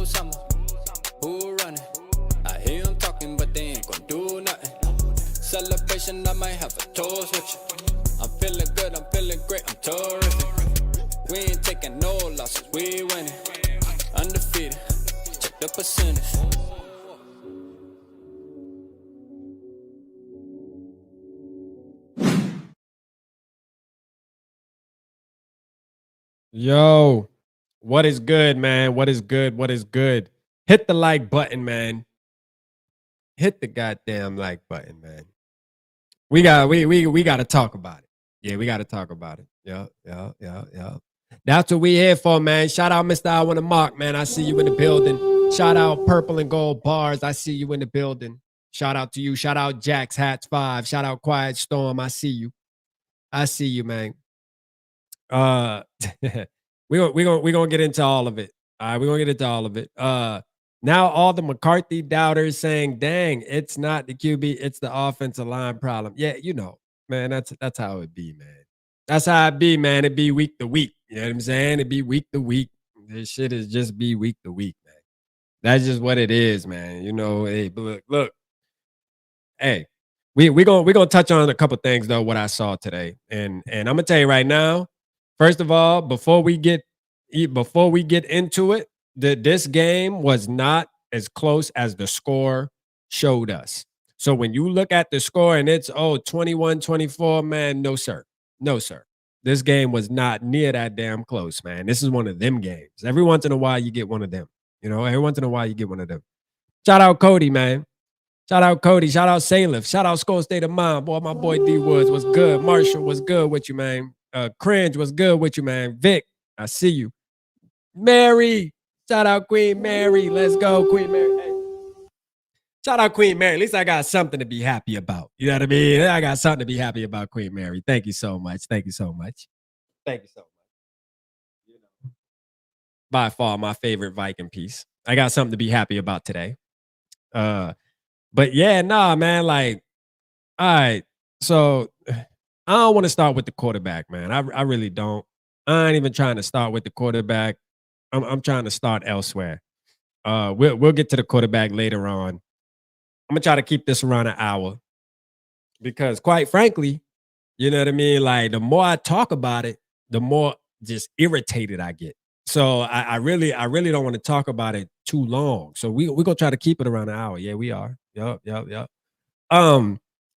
Smooth summer, who running? I hear them talking, but they ain't gonna do nothing. Celebration, I might have a toast with you. I'm feeling good, I'm feeling great, I'm terrific. We ain't taking no losses, we winning. Undefeated, check the percentage. Yo, what is good, man? What is good? What is good? Hit the like button, man. Hit the goddamn like button, man. We got to talk about it. Yeah, we got to talk about it. Yeah. That's what we here for, man. Shout out Mr. I Want to Mark, man. I see you in the building. Shout out Purple and Gold Bars. I see you in the building. Shout out to you. Shout out Jax Hats 5. Shout out Quiet Storm. I see you. I see you, man. we gonna get into all of it. All right, we're gonna get into all of it. Now all the McCarthy doubters saying, dang, it's not the QB, it's the offensive line problem. Yeah, you know, man, that's how it be, man. That's how it be, man. It be week to week. You know what I'm saying? It be week to week. This shit is just be week to week, man. That's just what it is, man. You know, hey, look. Hey, we gonna touch on a couple things though, what I saw today. And I'm gonna tell you right now. First of all, before we get into it, this game was not as close as the score showed us. So when you look at the score and it's 21-24, man, no sir. No sir. This game was not near that damn close, man. This is one of them games. Every once in a while you get one of them. You know, every once in a while you get one of them. Shout out Cody, man. Shout out Cody. Shout out Salif. Shout out Skol State of Mind. Boy, my boy D Woods was good. Marshall was good with you, man. Cringe was good with you, man. Vic, I see you. Mary, shout out Queen Mary. Let's go, Queen Mary. Hey. Shout out Queen Mary. At least I got something to be happy about. You know what I mean? I got something to be happy about, Queen Mary. Thank you so much. Thank you so much. Thank you so much. You know, by far my favorite Viking piece. I got something to be happy about today. But yeah, nah, man. Like, all right. So I don't want to start with the quarterback, man. I really don't. I ain't even trying to start with the quarterback. I'm trying to start elsewhere. We'll get to the quarterback later on. I'm gonna try to keep this around an hour because, quite frankly, you know what I mean. Like the more I talk about it, the more just irritated I get. So I really don't want to talk about it too long. So we're gonna try to keep it around an hour. Yeah, we are. Yup.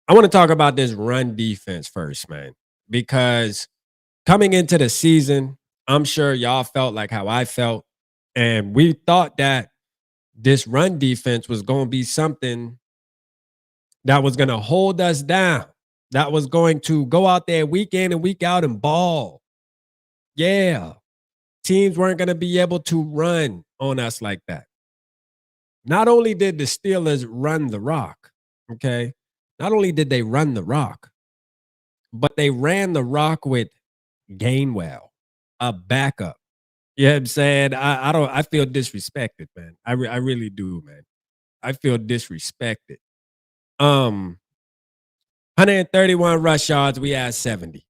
I want to talk about this run defense first, man, because coming into the season, I'm sure y'all felt like how I felt. And we thought that this run defense was going to be something that was going to hold us down, that was going to go out there week in and week out and ball. Yeah. Teams weren't going to be able to run on us like that. Not only did the Steelers run the rock, okay? Not only did they run the rock, but they ran the rock with Gainwell, a backup. You know what I'm saying? I feel disrespected, man. I really do, man. I feel disrespected. 131 rush yards, we had 70.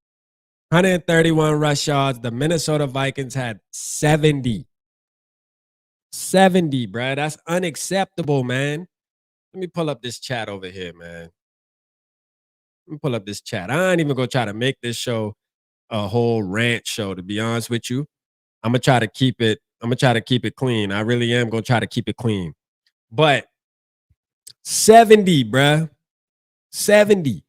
131 rush yards. The Minnesota Vikings had 70. 70, bruh. That's unacceptable, man. Let me pull up this chat over here, man. Let me pull up this chat. I ain't even gonna try to make this show a whole rant show, to be honest with you. I'm gonna try to keep it clean. I really am gonna try to keep it clean. But 70, bruh. 70.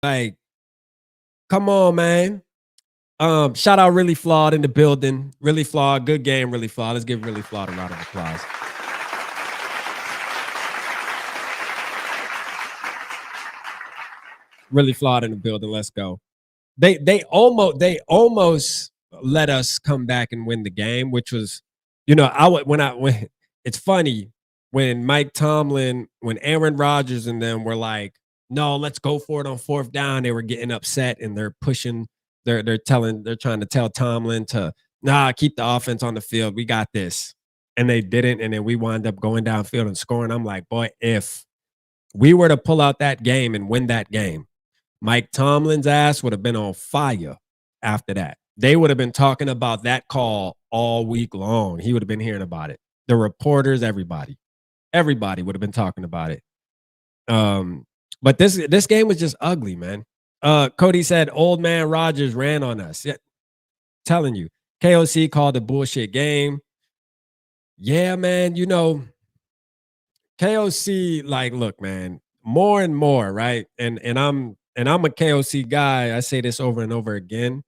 Like, come on, man. Shout out Really Flawed in the building. Really Flawed, good game, Really Flawed. Let's give Really Flawed a round of applause. Really Flawed in the building. Let's go. They almost let us come back and win the game, which was, you know, when it's funny when Mike Tomlin, when Aaron Rodgers and them were like, no, let's go for it on fourth down. They were getting upset and they're pushing. They're trying to tell Tomlin to keep the offense on the field. We got this, and they didn't. And then we wound up going downfield and scoring. I'm like, boy, if we were to pull out that game and win that game, Mike Tomlin's ass would have been on fire after that. They would have been talking about that call all week long. He would have been hearing about it. The reporters, everybody would have been talking about it. But this game was just ugly, man. Cody said, "Old man Rogers ran on us." Yeah, telling you, KOC called a bullshit game. Yeah, man. KOC, like, look, man, more and more, right? And I'm a KOC guy. I say this over and over again.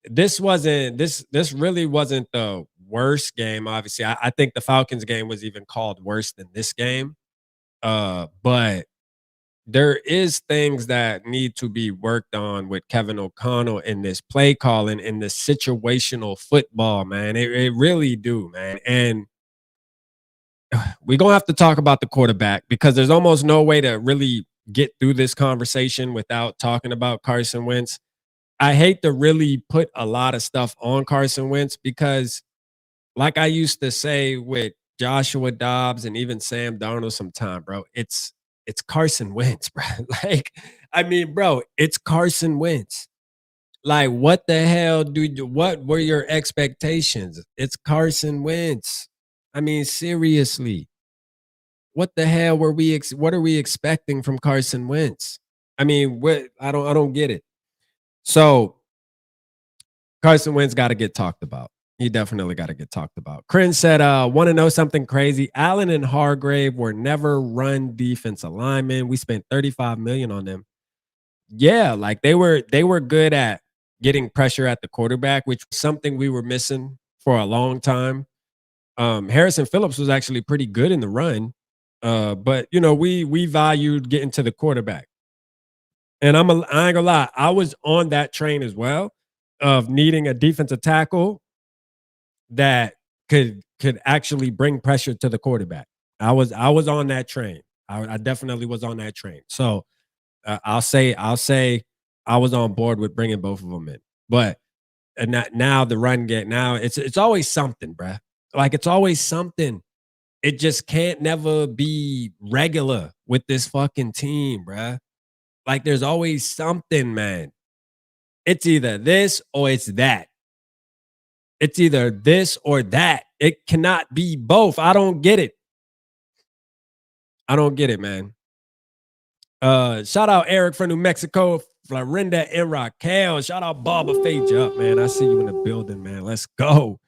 This really wasn't the worst game. Obviously, I think the Falcons game was even called worse than this game. But there is things that need to be worked on with Kevin O'Connell in this play calling, in this situational football, man. It really do, man. And we're gonna have to talk about the quarterback because there's almost no way to really get through this conversation without talking about Carson Wentz. I hate to really put a lot of stuff on Carson Wentz because, like I used to say with Joshua Dobbs and even Sam Darnold sometime, bro, it's Carson Wentz, bro. Like, I mean, bro, it's Carson Wentz. Like, what the hell what were your expectations? It's Carson Wentz. I mean, seriously. What the hell what are we expecting from Carson Wentz? I mean, what I don't get it. So Carson Wentz got to get talked about. He definitely got to get talked about. Corinne said, want to know something crazy? Allen and Hargrave were never run defensive linemen. We spent $35 million on them. Yeah, like they were good at getting pressure at the quarterback, which was something we were missing for a long time. Harrison Phillips was actually pretty good in the run. But we valued getting to the quarterback. And I ain't gonna lie, I was on that train as well of needing a defensive tackle that could actually bring pressure to the quarterback. I was on that train. I definitely was on that train. So I'll say I was on board with bringing both of them in. But now the run game, now it's always something, bruh. Like, it's always something. It just can't never be regular with this fucking team, bruh. Like, there's always something, man. It's either this or it's that. It's either this or that. It cannot be both. I don't get it. I don't get it, man. Shout out Eric from New Mexico, Florinda and Raquel. Shout out Barbara Fage up, man. I see you in the building, man. Let's go.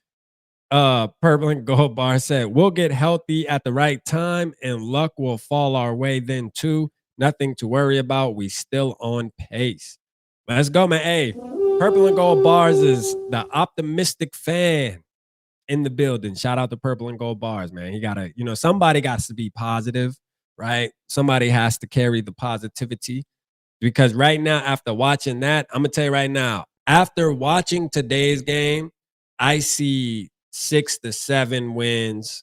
Purple and Gold Bar said, we'll get healthy at the right time and luck will fall our way then too. Nothing to worry about. We still on pace. Let's go, man. Hey, Purple and Gold Bars is the optimistic fan in the building. Shout out to Purple and Gold Bars, man. He gotta, somebody got to be positive, right? Somebody has to carry the positivity. Because right now, after watching that, I'm gonna tell you right now, after watching today's game, I see 6 to 7 wins.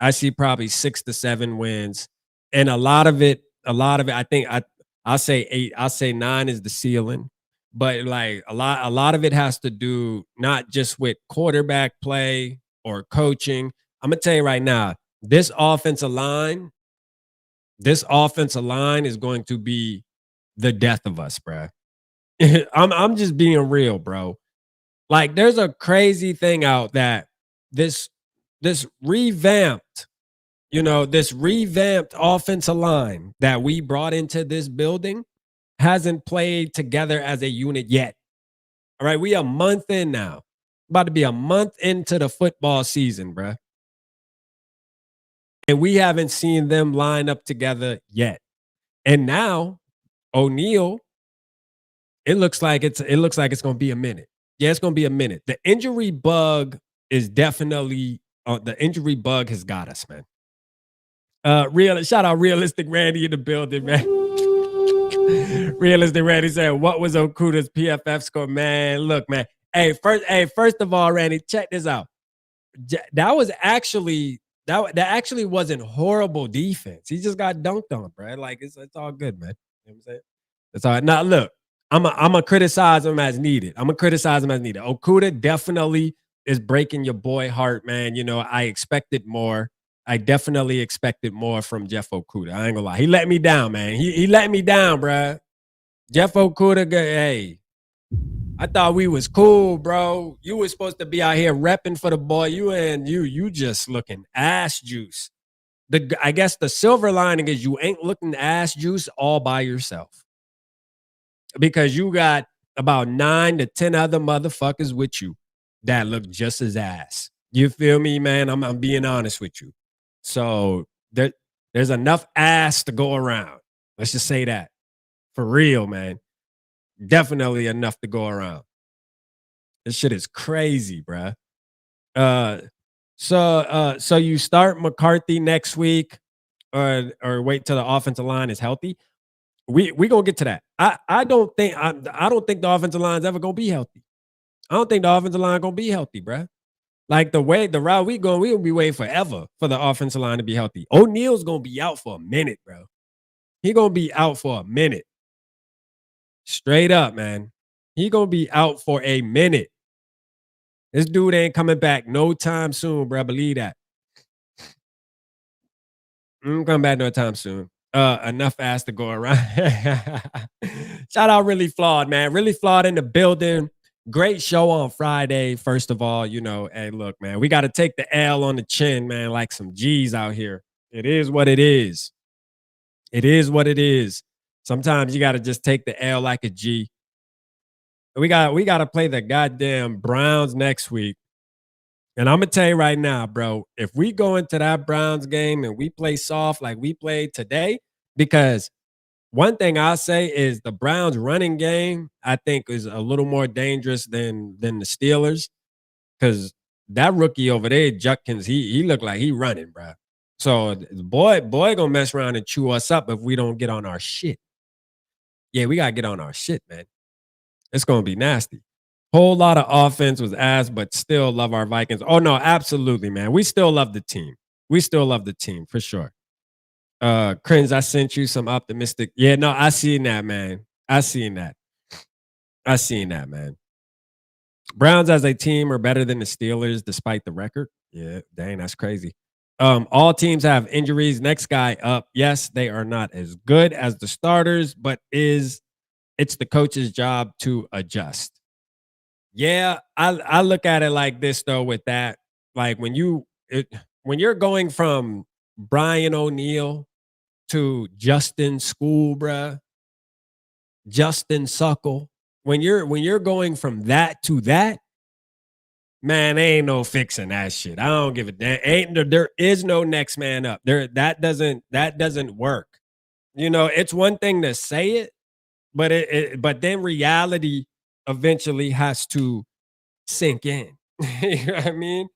I see probably 6 to 7 wins. And a lot of it, I think I'll say 8, I'll say 9 is the ceiling. But like a lot of it has to do not just with quarterback play or coaching. I'm gonna tell you right now, this offensive line is going to be the death of us, bro. I'm just being real, bro. Like, there's a crazy thing out that this revamped offensive line that we brought into this building hasn't played together as a unit yet. All right, we a month in now. About to be a month into the football season, bro. And we haven't seen them line up together yet. And now, O'Neal, it looks like it's going to be a minute. Yeah, it's going to be a minute. The injury bug is definitely the injury bug has got us, man. Shout out Realistic Randy in the building, man. Realistic Randy said, what was Okuda's PFF score? Man, look, man. Hey, first of all, Randy, check this out. That was actually that actually wasn't horrible defense. He just got dunked on, bro. Like, it's all good, man. You know what I'm saying? It's all right. Now, look, I'm gonna criticize him as needed. Okuda definitely is breaking your boy heart, man. I expected more. I definitely expected more from Jeff Okuda. I ain't gonna lie. He let me down, man. He let me down, bruh. Jeff Okuda, hey. I thought we was cool, bro. You was supposed to be out here repping for the boy. You just looking ass juice. I guess the silver lining is you ain't looking ass juice all by yourself because you got about 9 to 10 other motherfuckers with you that look just as ass. You feel me, man? I'm being honest with you. So there's enough ass to go around. Let's just say that. For real, man. Definitely enough to go around. This shit is crazy, bruh. Uh, so you start McCarthy next week, or wait till the offensive line is healthy. We gonna get to that. I don't think the offensive line's ever gonna be healthy. I don't think the offensive line gonna be healthy, bruh. Like the route we going, we will be waiting forever for the offensive line to be healthy. O'Neal's gonna be out for a minute, bro. He gonna be out for a minute. Straight up, man. He gonna be out for a minute. This dude ain't coming back no time soon, bro. Believe that. Come back no time soon. Enough ass to go around. Shout out Really Flawed, man. Really Flawed in the building. Great show on Friday. First of all, hey, look, man, we got to take the L on the chin, man, like some G's out here. It is what it is. It is what it is. Sometimes you got to just take the L like a G. We got to play the goddamn Browns next week. And I'm gonna tell you right now, bro, if we go into that Browns game and we play soft like we played today, because one thing I'll say is the Browns running game, I think, is a little more dangerous than the Steelers. Because that rookie over there, Judkins, he looked like he running, bro. So the boy gonna mess around and chew us up if we don't get on our shit. Yeah, we gotta get on our shit, man. It's gonna be nasty. Whole lot of offense was ass, but still love our Vikings. Oh no, absolutely, man. We still love the team. We still love the team for sure. Crins, I sent you some optimistic. Yeah, no, I seen that, man. I seen that, man. Browns as a team are better than the Steelers despite the record. Yeah, dang, that's crazy. All teams have injuries. Next guy up. Yes, they are not as good as the starters, but it's the coach's job to adjust. Yeah, I look at it like this though. With that, like when you're going from Brian O'Neill to Justin School, bruh, Justin Suckle, when you're going from that to that, man, ain't no fixing that shit. I don't give a damn. There is no next man up. That doesn't work. It's one thing to say it, but then reality eventually has to sink in. You know what I mean?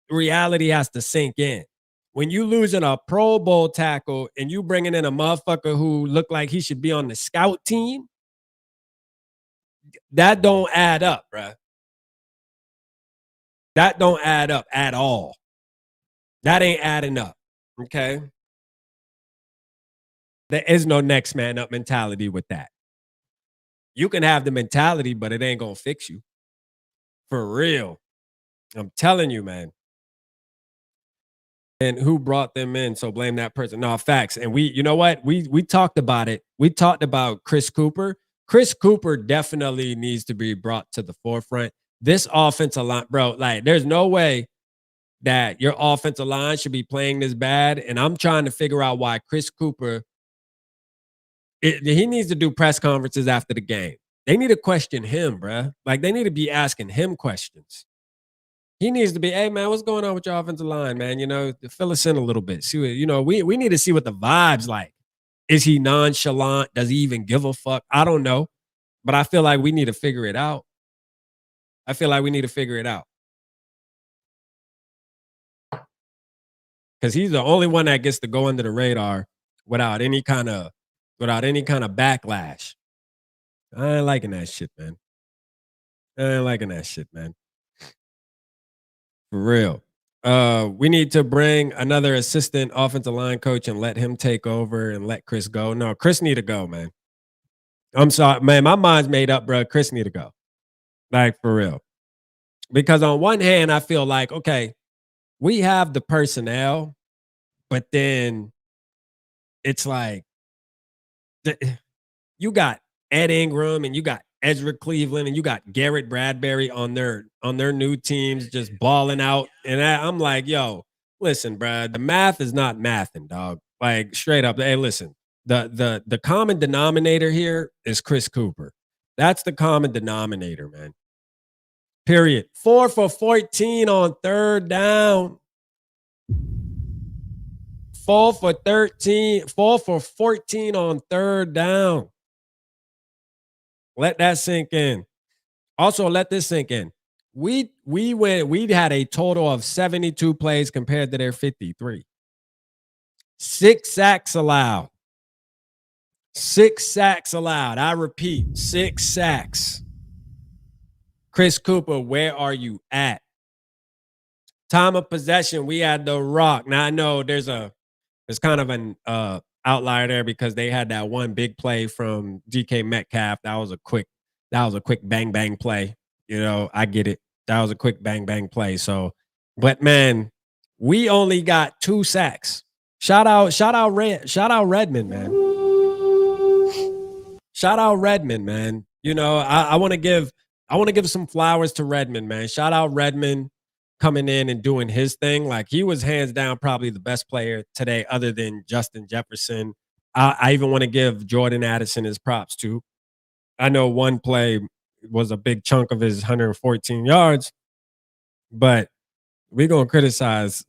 Reality has to sink in. When you losing a Pro Bowl tackle and you bringing in a motherfucker who looked like he should be on the scout team, that don't add up, bruh. That don't add up at all. That ain't adding up. Okay. There is no next man up mentality with that. You can have the mentality, but it ain't gonna fix you. For real. I'm telling you, man. And who brought them in? So blame that person. No, facts. And you know what? We talked about it. We talked about Chris Cooper. Chris Cooper definitely needs to be brought to the forefront. This offensive line, bro, like there's no way that your offensive line should be playing this bad. And I'm trying to figure out why Chris Cooper, he needs to do press conferences after the game. They need to question him, bro. Like they need to be asking him questions. He needs to be, hey man, what's going on with your offensive line, man? Fill us in a little bit. See what, we need to see what the vibe's like. Is he nonchalant? Does he even give a fuck? I don't know. But I feel like we need to figure it out. Because he's the only one that gets to go under the radar without any kind of backlash. I ain't liking that shit, man. For real. We need to bring another assistant offensive line coach and let him take over and let Chris go. No, Chris need to go, man. I'm sorry, man. My mind's made up, bro. Chris need to go. Like for real. Because on one hand, I feel like, okay, we have the personnel, but then it's like you got Ed Ingram and you got Ezra Cleveland, and you got Garrett Bradbury on their new teams just balling out. And I'm like, yo, listen, bro, the math is not mathing, dog. Like straight up. Hey, listen, the common denominator here is Chris Cooper. That's the common denominator, man. Period. 4 for 14 on third down. 4 for 13, 4 for 14 on third down. Let that sink in. Also, let this sink in. We had a total of 72 plays compared to their 53. 6 sacks allowed. 6 sacks allowed. I repeat, 6 sacks. Chris Cooper, where are you at? Time of possession, we had the rock. Now I know there's kind of an outlier there because they had that one big play from DK Metcalf. That was a quick bang bang play. You know, I get it. That was a quick bang bang play. So, but man, we only got 2 sacks. Shout out Redmond, man. Shout out Redmond, man. You know, I want to give some flowers to Redmond, man. Shout out Redmond coming in and doing his thing. Like he was hands down probably the best player today, other than Justin Jefferson. I even want to give Jordan Addison his props too. I know one play was a big chunk of his 114 yards, but we're gonna criticize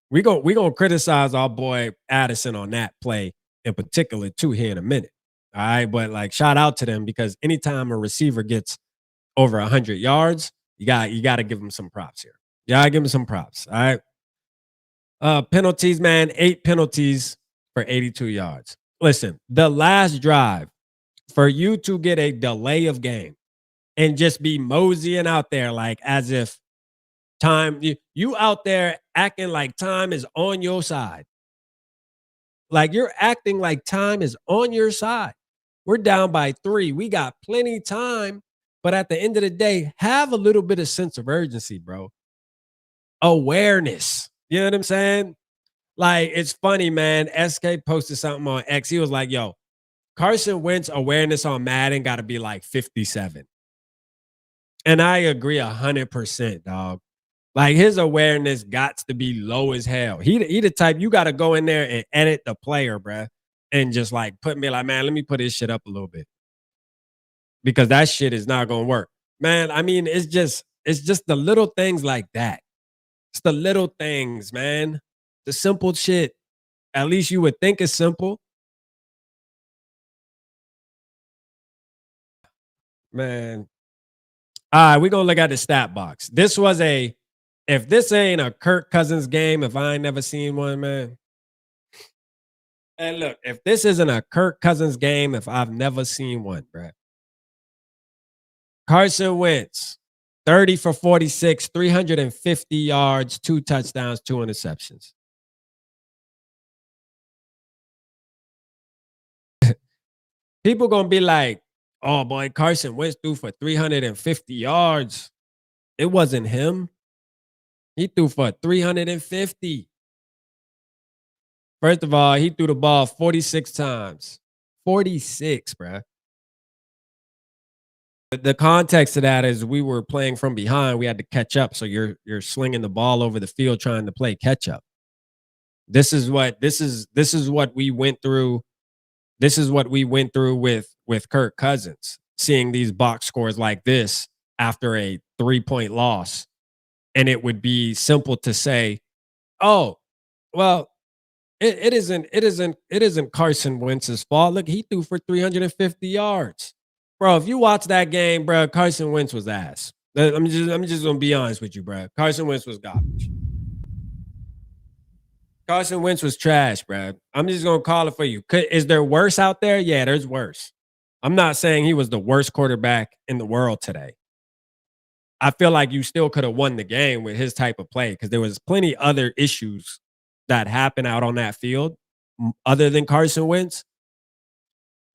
we gonna criticize our boy Addison on that play in particular too here in a minute. All right, but like shout out to them because anytime a receiver gets over 100 yards, you got to give him some props here. Yeah, give him some props. All right. Penalties, man. 8 penalties for 82 yards. Listen, the last drive for you to get a delay of game and just be moseying out there like as if time you out there acting like time is on your side. Like you're acting like time is on your side. We're down by 3. We got plenty time, but at the end of the day, have a little bit of sense of urgency, bro. Awareness. You know what I'm saying? Like, it's funny, man. SK posted something on X. He was like, yo, Carson Wentz awareness on Madden got to be like 57. And I agree 100%, dog. Like, his awareness got to be low as hell. He the type, you got to go in there and edit the player, bruh. And just like put me like, man, let me put this shit up a little bit. Because that shit is not going to work. Man, I mean, it's just the little things like that. It's the little things, man. The simple shit. At least you would think it's simple. Man. All right, we're going to look at the stat box. This was if this ain't a Kirk Cousins game, if I ain't never seen one, man. And look, if this isn't a Kirk Cousins game, if I've never seen one, bro. Carson Wentz, 30 for 46, 350 yards, 2 touchdowns, 2 interceptions. People going to be like, oh, boy, Carson Wentz threw for 350 yards. It wasn't him. He threw for 350. First of all, he threw the ball 46 times. 46, bro. The context of that is we were playing from behind. We had to catch up. So you're slinging the ball over the field trying to play catch up. This is what we went through. This is what we went through with Kirk Cousins, seeing these box scores like this after a 3-point loss. And it would be simple to say, oh, well, it isn't Carson Wentz's fault. Look, he threw for 350 yards. Bro, if you watch that game, bro, Carson Wentz was ass. I'm just gonna be honest with you, bro. Carson Wentz was garbage. Carson Wentz was trash, bro. I'm just gonna call it for you. Is there worse out there? Yeah, there's worse. I'm not saying he was the worst quarterback in the world today. I feel like you still could have won the game with his type of play because there was plenty other issues that happened out on that field other than Carson Wentz.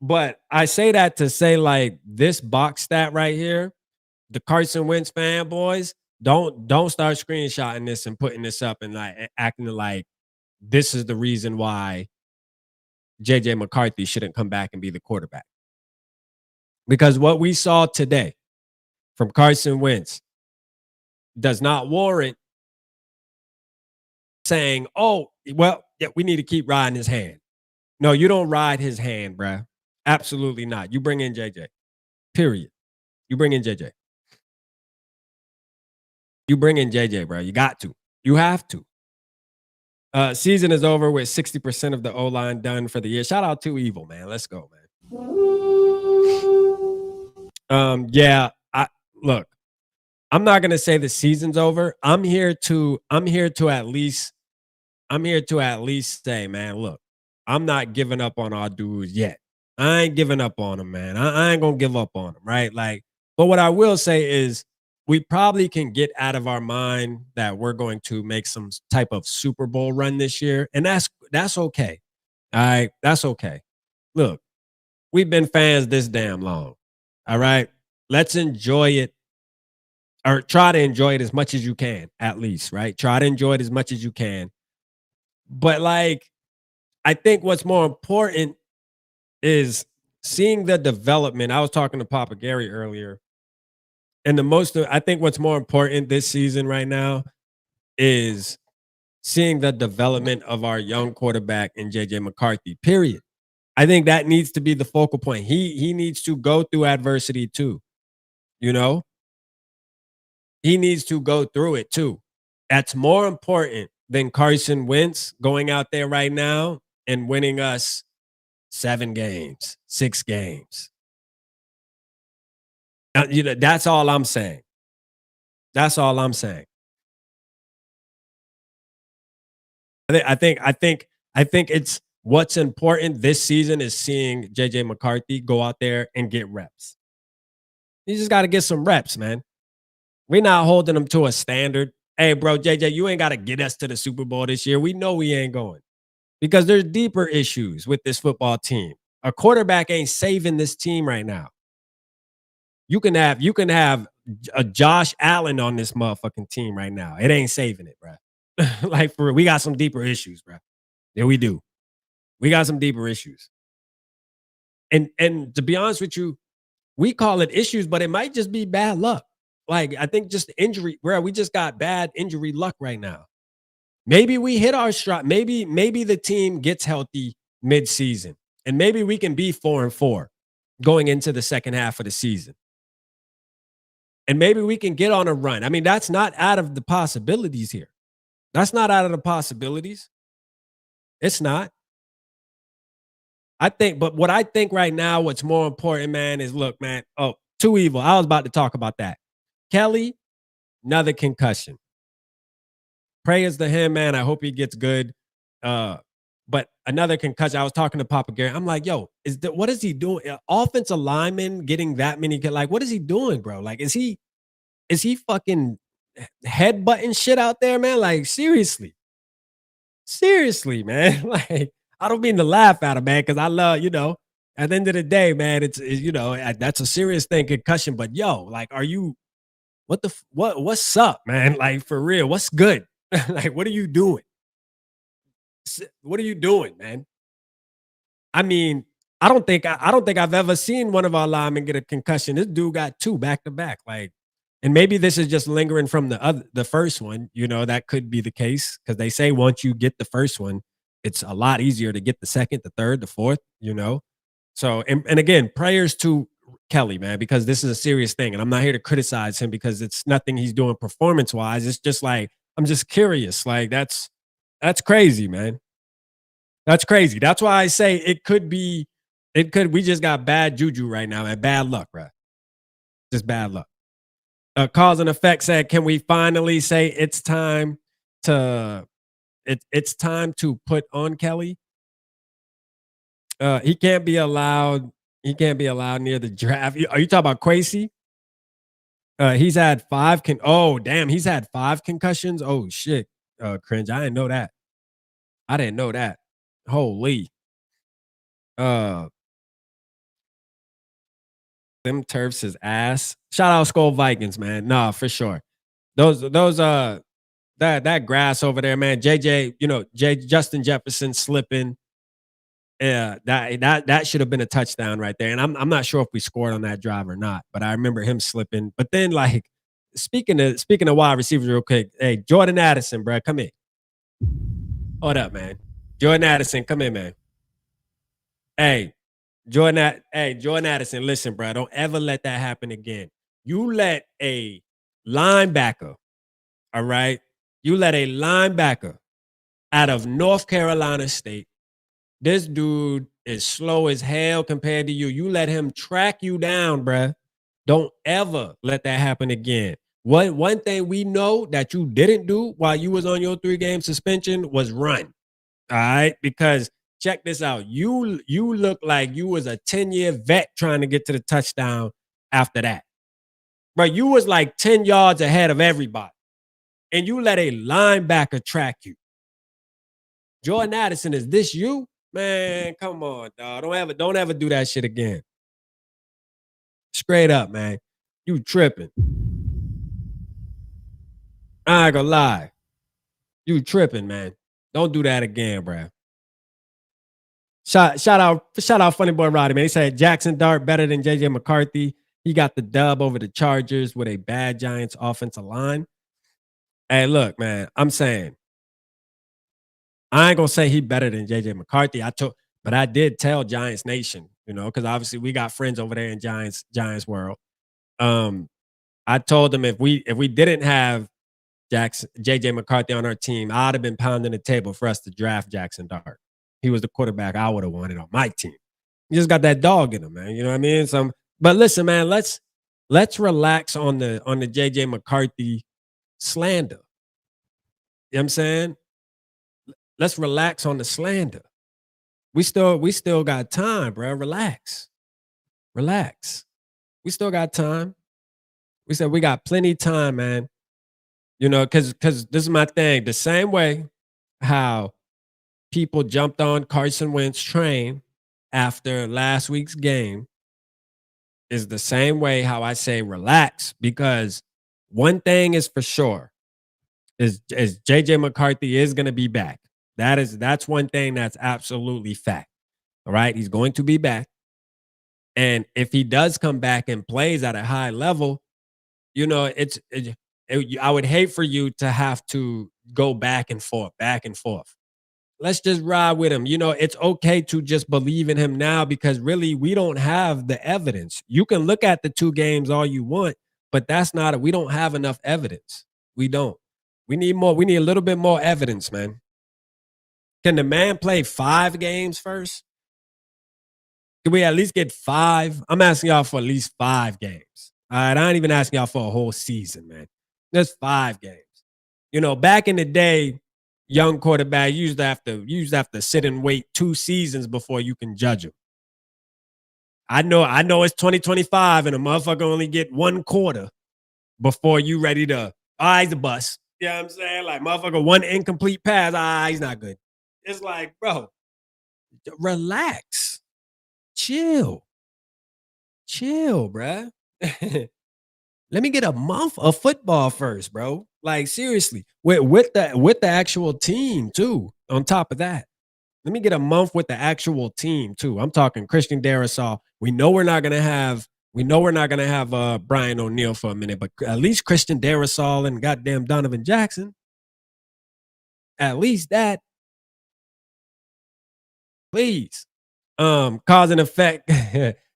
But I say that to say, like, this box stat right here, the Carson Wentz fanboys, don't start screenshotting this and putting this up and like acting like this is the reason why JJ McCarthy shouldn't come back and be the quarterback. because what we saw today from Carson Wentz does not warrant saying, "Oh, well, yeah, we need to keep riding his hand." No, you don't ride his hand, bruh. Absolutely not. You bring in JJ. Period. You bring in JJ. You bring in JJ, bro. You got to. You have to. Season is over with 60% of the O line done for the year. Shout out to Evil, man. Let's go, man. Yeah. I look. I'm not gonna say the season's over. I'm here to at least say, man, look, I'm not giving up on our dudes yet. I ain't giving up on them, man. I ain't gonna give up on them, right? Like, but what I will say is we probably can get out of our mind that we're going to make some type of Super Bowl run this year. And that's okay. All right. That's okay. Look, we've been fans this damn long. All right. Let's enjoy it or try to enjoy it as much as you can, at least, right? Try to enjoy it as much as you can. But like, I think what's more important is seeing the development. I was talking to Papa Gary earlier, and I think what's more important this season right now is seeing the development of our young quarterback in JJ McCarthy. Period. I think that needs to be the focal point. He needs to go through adversity too. You know, he needs to go through it too. That's more important than Carson Wentz going out there right now and winning us 7 games, 6 games. That's all I'm saying. That's all I'm saying. I think it's what's important this season is seeing JJ McCarthy go out there and get reps. You just got to get some reps, man. We're not holding him to a standard. Hey, bro, JJ, you ain't got to get us to the Super Bowl this year. We know we ain't going because there's deeper issues with this football team. A quarterback ain't saving this team right now. You can have a Josh Allen on this motherfucking team right now. It ain't saving it, bro. Like for real, we got some deeper issues, bro. Yeah, we do. We got some deeper issues. And to be honest with you, we call it issues, but it might just be bad luck. Like I think just injury, bro. We just got bad injury luck right now. Maybe we hit our stride. Maybe the team gets healthy mid-season, and maybe we can be 4-4 going into the second half of the season. And maybe we can get on a run. I mean, that's not out of the possibilities here. That's not out of the possibilities. It's not. But what I think right now, what's more important, man, is look, man. Oh, too evil. I was about to talk about that. Kelly, another concussion. Prayers to him, man. I hope he gets good. But another concussion. I was talking to Papa Gary. I'm like, yo, what is he doing? Offensive lineman getting that many? Like, what is he doing, bro? Like, is he fucking headbutting shit out there, man? Like, seriously, man. Like, I don't mean to laugh at him, man, because I love, at the end of the day, man, it's that's a serious thing, concussion. But yo, like, are you? What's up, man? Like, for real, what's good? Like, what are you doing? What are you doing, man? I mean, I don't think I've ever seen one of our linemen get a concussion. This dude got 2 back to back. Like, and maybe this is just lingering from the first one. That could be the case because they say once you get the first one, it's a lot easier to get the second, the third, the fourth. So and again, prayers to Kelly, man, because this is a serious thing, and I'm not here to criticize him because it's nothing he's doing performance wise. It's just like I'm just curious. Like that's crazy, man. That's crazy. That's why I say it could. We just got bad juju right now, man. Bad luck, right? Just bad luck. Cause and effect said, "Can we finally say it's time to put on Kelly? He can't be allowed. He can't be allowed near the draft. Are you talking about Quasey? He's had 5 oh damn, he's had 5 concussions. Oh shit. Cringe. I didn't know that. Holy. Them turfs his ass. Shout out Skol Vikings, man. Nah, for sure. Those that grass over there, man. JJ, Justin Jefferson slipping. Yeah, that should have been a touchdown right there, and I'm not sure if we scored on that drive or not, but I remember him slipping. But then, like, speaking of wide receivers real quick, hey, Jordan Addison, bro, come here. Hold up, man. Jordan Addison, come here, man. Hey, Jordan Addison, listen, bro, don't ever let that happen again. You let a linebacker, all right? You let a linebacker out of North Carolina State. This dude is slow as hell compared to you. You let him track you down, bruh. Don't ever let that happen again. One thing we know that you didn't do while you was on your 3-game suspension was run. All right, because check this out. You look like you was a 10-year vet trying to get to the touchdown after that. Bro, you was like 10 yards ahead of everybody. And you let a linebacker track you. Jordan Addison, is this you? Man, come on, dog. Don't ever do that shit again. Straight up, man. You tripping. I ain't gonna lie. You tripping, man. Don't do that again, bruh. Shout out Funny Boy Roddy, man. He said Jackson Dart better than JJ McCarthy. He got the dub over the Chargers with a bad Giants offensive line. Hey, look, man, I'm saying I ain't gonna say he better than JJ McCarthy. But I did tell Giants Nation, because obviously we got friends over there in Giants world. I told them if we didn't have JJ McCarthy on our team, I'd have been pounding the table for us to draft Jackson Dart. He was the quarterback I would have wanted on my team. He just got that dog in him, man. You know what I mean? But listen, man, let's relax on the JJ McCarthy slander. You know what I'm saying? Let's relax on the slander. We still got time, bro. Relax. We still got time. We said we got plenty of time, man. Because this is my thing. The same way how people jumped on Carson Wentz train after last week's game is the same way how I say relax, because one thing is for sure is JJ McCarthy is going to be back. That's one thing that's absolutely fact. All right. He's going to be back. And if he does come back and plays at a high level, I would hate for you to have to go back and forth. Let's just ride with him. It's okay to just believe in him now, because really we don't have the evidence. You can look at the 2 games all you want, but we don't have enough evidence. We don't. We need more. We need a little bit more evidence, man. Can the man play 5 games first? Can we at least get 5? I'm asking y'all for at least 5 games. All right, I ain't even asking y'all for a whole season, man. Just 5 games. Back in the day, young quarterback, you used to have to sit and wait 2 seasons before you can judge him. I know it's 2025 and a motherfucker only get 1 quarter before you ready to, he's a bust. You know what I'm saying? Like, motherfucker, 1 incomplete pass, he's not good. It's like, bro, relax. Chill, bruh. Let me get a month of football first, bro. Like, seriously, with the actual team too. On top of that, let me get a month with the actual team too. I'm talking Christian Darrisaw. We know we're not gonna have Brian O'Neill for a minute, but at least Christian Darrisaw and goddamn Donovan Jackson. At least that, please. Cause and effect.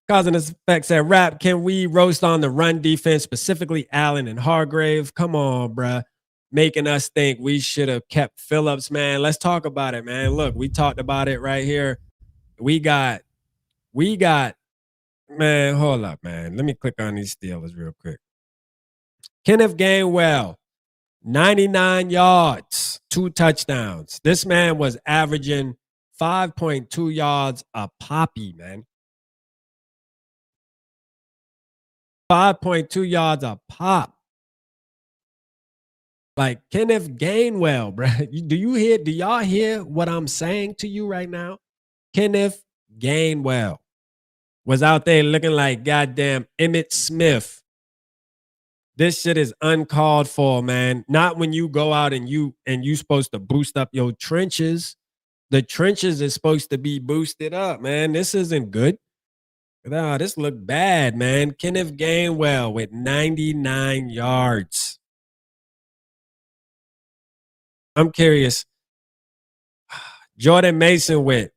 Cause and effect said, Rap, can we roast on the run defense, specifically Allen and Hargrave? Come on, bruh. Making us think we should have kept Phillips, man. Let's talk about it, man. Look, we talked about it right here. We got, man, hold up, man. Let me click on these Steelers real quick. Kenneth Gainwell, 99 yards, 2 touchdowns. This man was averaging 5.2 yards a poppy, man. 5.2 yards a pop. Like Kenneth Gainwell, bro. Do y'all hear what I'm saying to you right now? Kenneth Gainwell was out there looking like goddamn Emmitt Smith. This shit is uncalled for, man. Not when you go out and you supposed to boost up your trenches. The trenches is supposed to be boosted up, man. This isn't good. No, this looked bad, man. Kenneth Gainwell with 99 yards. I'm curious. Jordan Mason with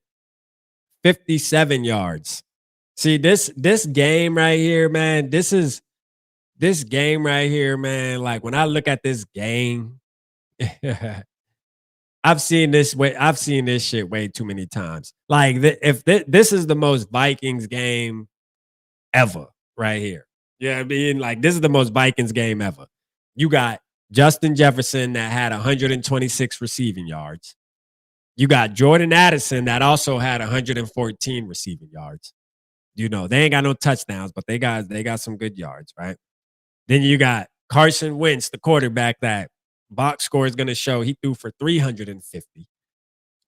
57 yards. See, this game right here, man, this game right here, man, like, when I look at this game, I've seen this shit way too many times. Like, this is the most Vikings game ever right here. Yeah, I mean, like, this is the most Vikings game ever. You got Justin Jefferson that had 126 receiving yards. You got Jordan Addison that also had 114 receiving yards. You know, they ain't got no touchdowns, but they got some good yards, right? Then you got Carson Wentz, the quarterback that box score is going to show he threw for 350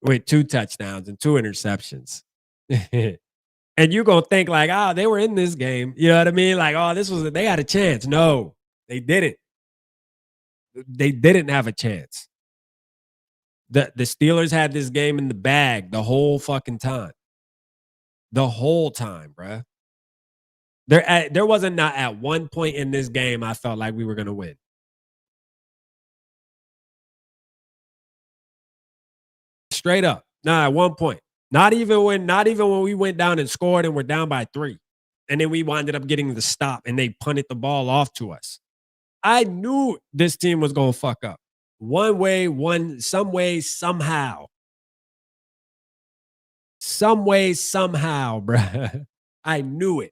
with 2 touchdowns and 2 interceptions. And you're going to think like, oh, they were in this game. You know what I mean? Like, oh, they had a chance. No, they didn't. They didn't have a chance. The Steelers had this game in the bag the whole fucking time. The whole time, bruh. There wasn't not at one point in this game I felt like we were going to win. Straight up. Nah, at one point. Not even when we went down and scored and we're down by 3. And then we winded up getting the stop and they punted the ball off to us. I knew this team was going to fuck up. Some way, somehow. Some way, somehow, bruh. I knew it.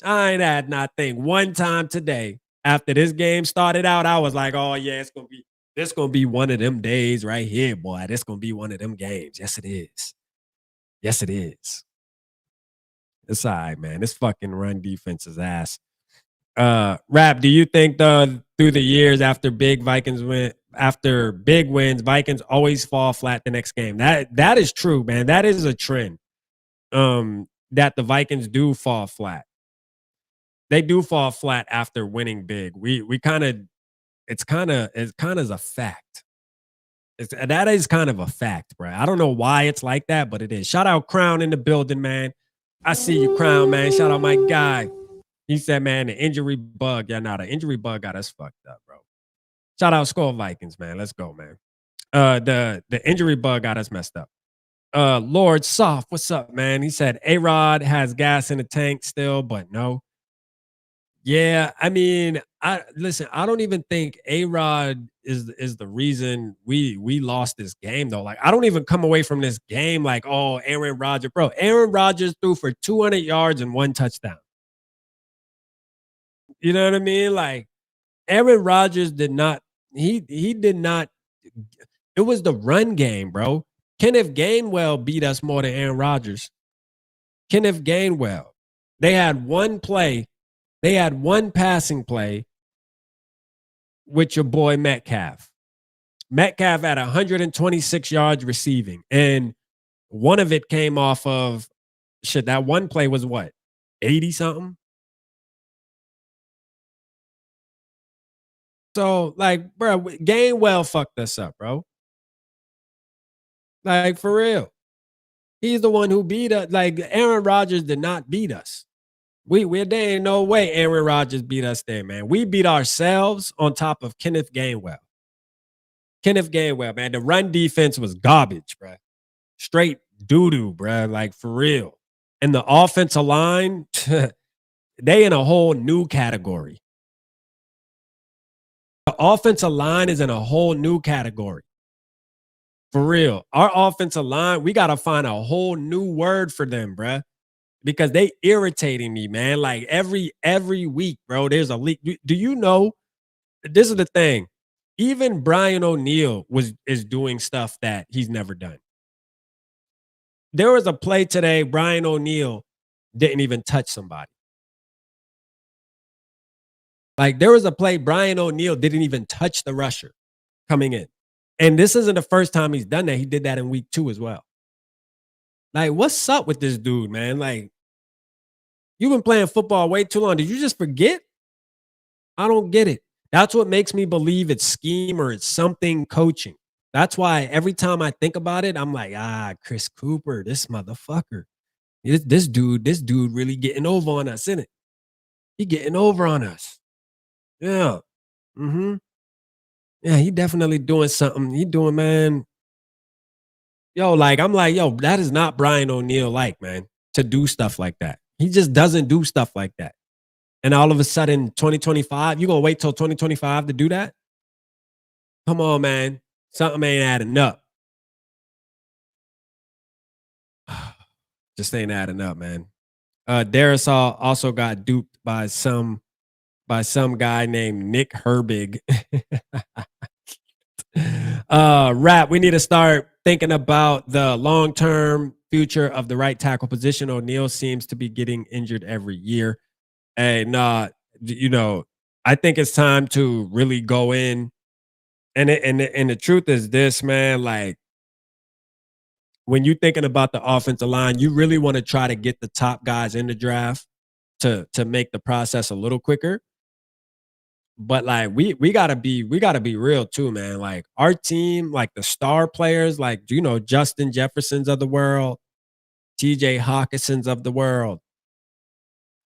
I ain't had nothing. One time today, after this game started out, I was like, oh, yeah, this gonna be one of them days right here, boy. This gonna be one of them games. Yes, it is. Yes, it is. It's all right, man. This fucking run defense is ass. Rap, do you think through the years after big wins, Vikings always fall flat the next game? That is true, man. That is a trend. That the Vikings do fall flat. They do fall flat after winning big. It's kind of a fact. That is kind of a fact, bro. I don't know why it's like that, but it is. Shout out Crown in the building, man. I see you, Crown, man. Shout out my guy. He said, man, the injury bug. Yeah, the injury bug got us fucked up, bro. Shout out Skol Vikings, man. Let's go, man. The injury bug got us messed up. Lord Soft, what's up, man? He said A-Rod has gas in the tank still, but no. Yeah, I mean, I don't even think A-Rod is the reason we lost this game, though. Like, I don't even come away from this game like, oh, Aaron Rodgers. Bro, Aaron Rodgers threw for 200 yards and 1 touchdown. You know what I mean? Like, Aaron Rodgers did not, he did not, it was the run game, bro. Kenneth Gainwell beat us more than Aaron Rodgers. Kenneth Gainwell. They had one passing play with your boy Metcalf. Metcalf had 126 yards receiving, and one of it came off of, that one play was what, 80-something? So, like, bro, Gainwell fucked us up, bro. Like, for real. He's the one who beat us. Like, Aaron Rodgers did not beat us. There ain't no way Aaron Rodgers beat us there, man. We beat ourselves on top of Kenneth Gainwell. Kenneth Gainwell, man. The run defense was garbage, bro. Straight doo-doo, bro. Like, for real. And the offensive line, they in a whole new category. The offensive line is in a whole new category. For real. Our offensive line, we got to find a whole new word for them, bruh. Because they irritating me, man. Like every week, bro, there's a leak. Do you know? This is the thing. Even Brian O'Neill is doing stuff that he's never done. There was a play today, Brian O'Neill didn't even touch somebody. Like, there was a play, Brian O'Neill didn't even touch the rusher coming in. And this isn't the first time he's done that. He did that in week 2 as well. Like, what's up with this dude, man? Like, you've been playing football way too long. Did you just forget? I don't get it. That's what makes me believe it's scheme or it's something coaching. That's why every time I think about it, I'm like, Chris Cooper, this motherfucker. This dude really getting over on us, isn't it? He getting over on us. Yeah. Mm-hmm. Yeah, he definitely doing something. He doing, man. Yo, like, I'm like, yo, that is not Brian O'Neill like, man, to do stuff like that. He just doesn't do stuff like that. And all of a sudden, 2025, you gonna wait till 2025 to do that? Come on, man. Something ain't adding up. Just ain't adding up, man. Darisaw also got duped by some guy named Nick Herbig. Rap, we need to start thinking about the long-term future of the right tackle position. O'Neal seems to be getting injured every year. Hey, nah, I think it's time to really go in. And the truth is this, man, like when you're thinking about the offensive line, you really want to try to get the top guys in the draft to make the process a little quicker. But like we gotta be real too, man. Like our team, like the star players, like Justin Jeffersons of the world, TJ Hawkinsons of the world.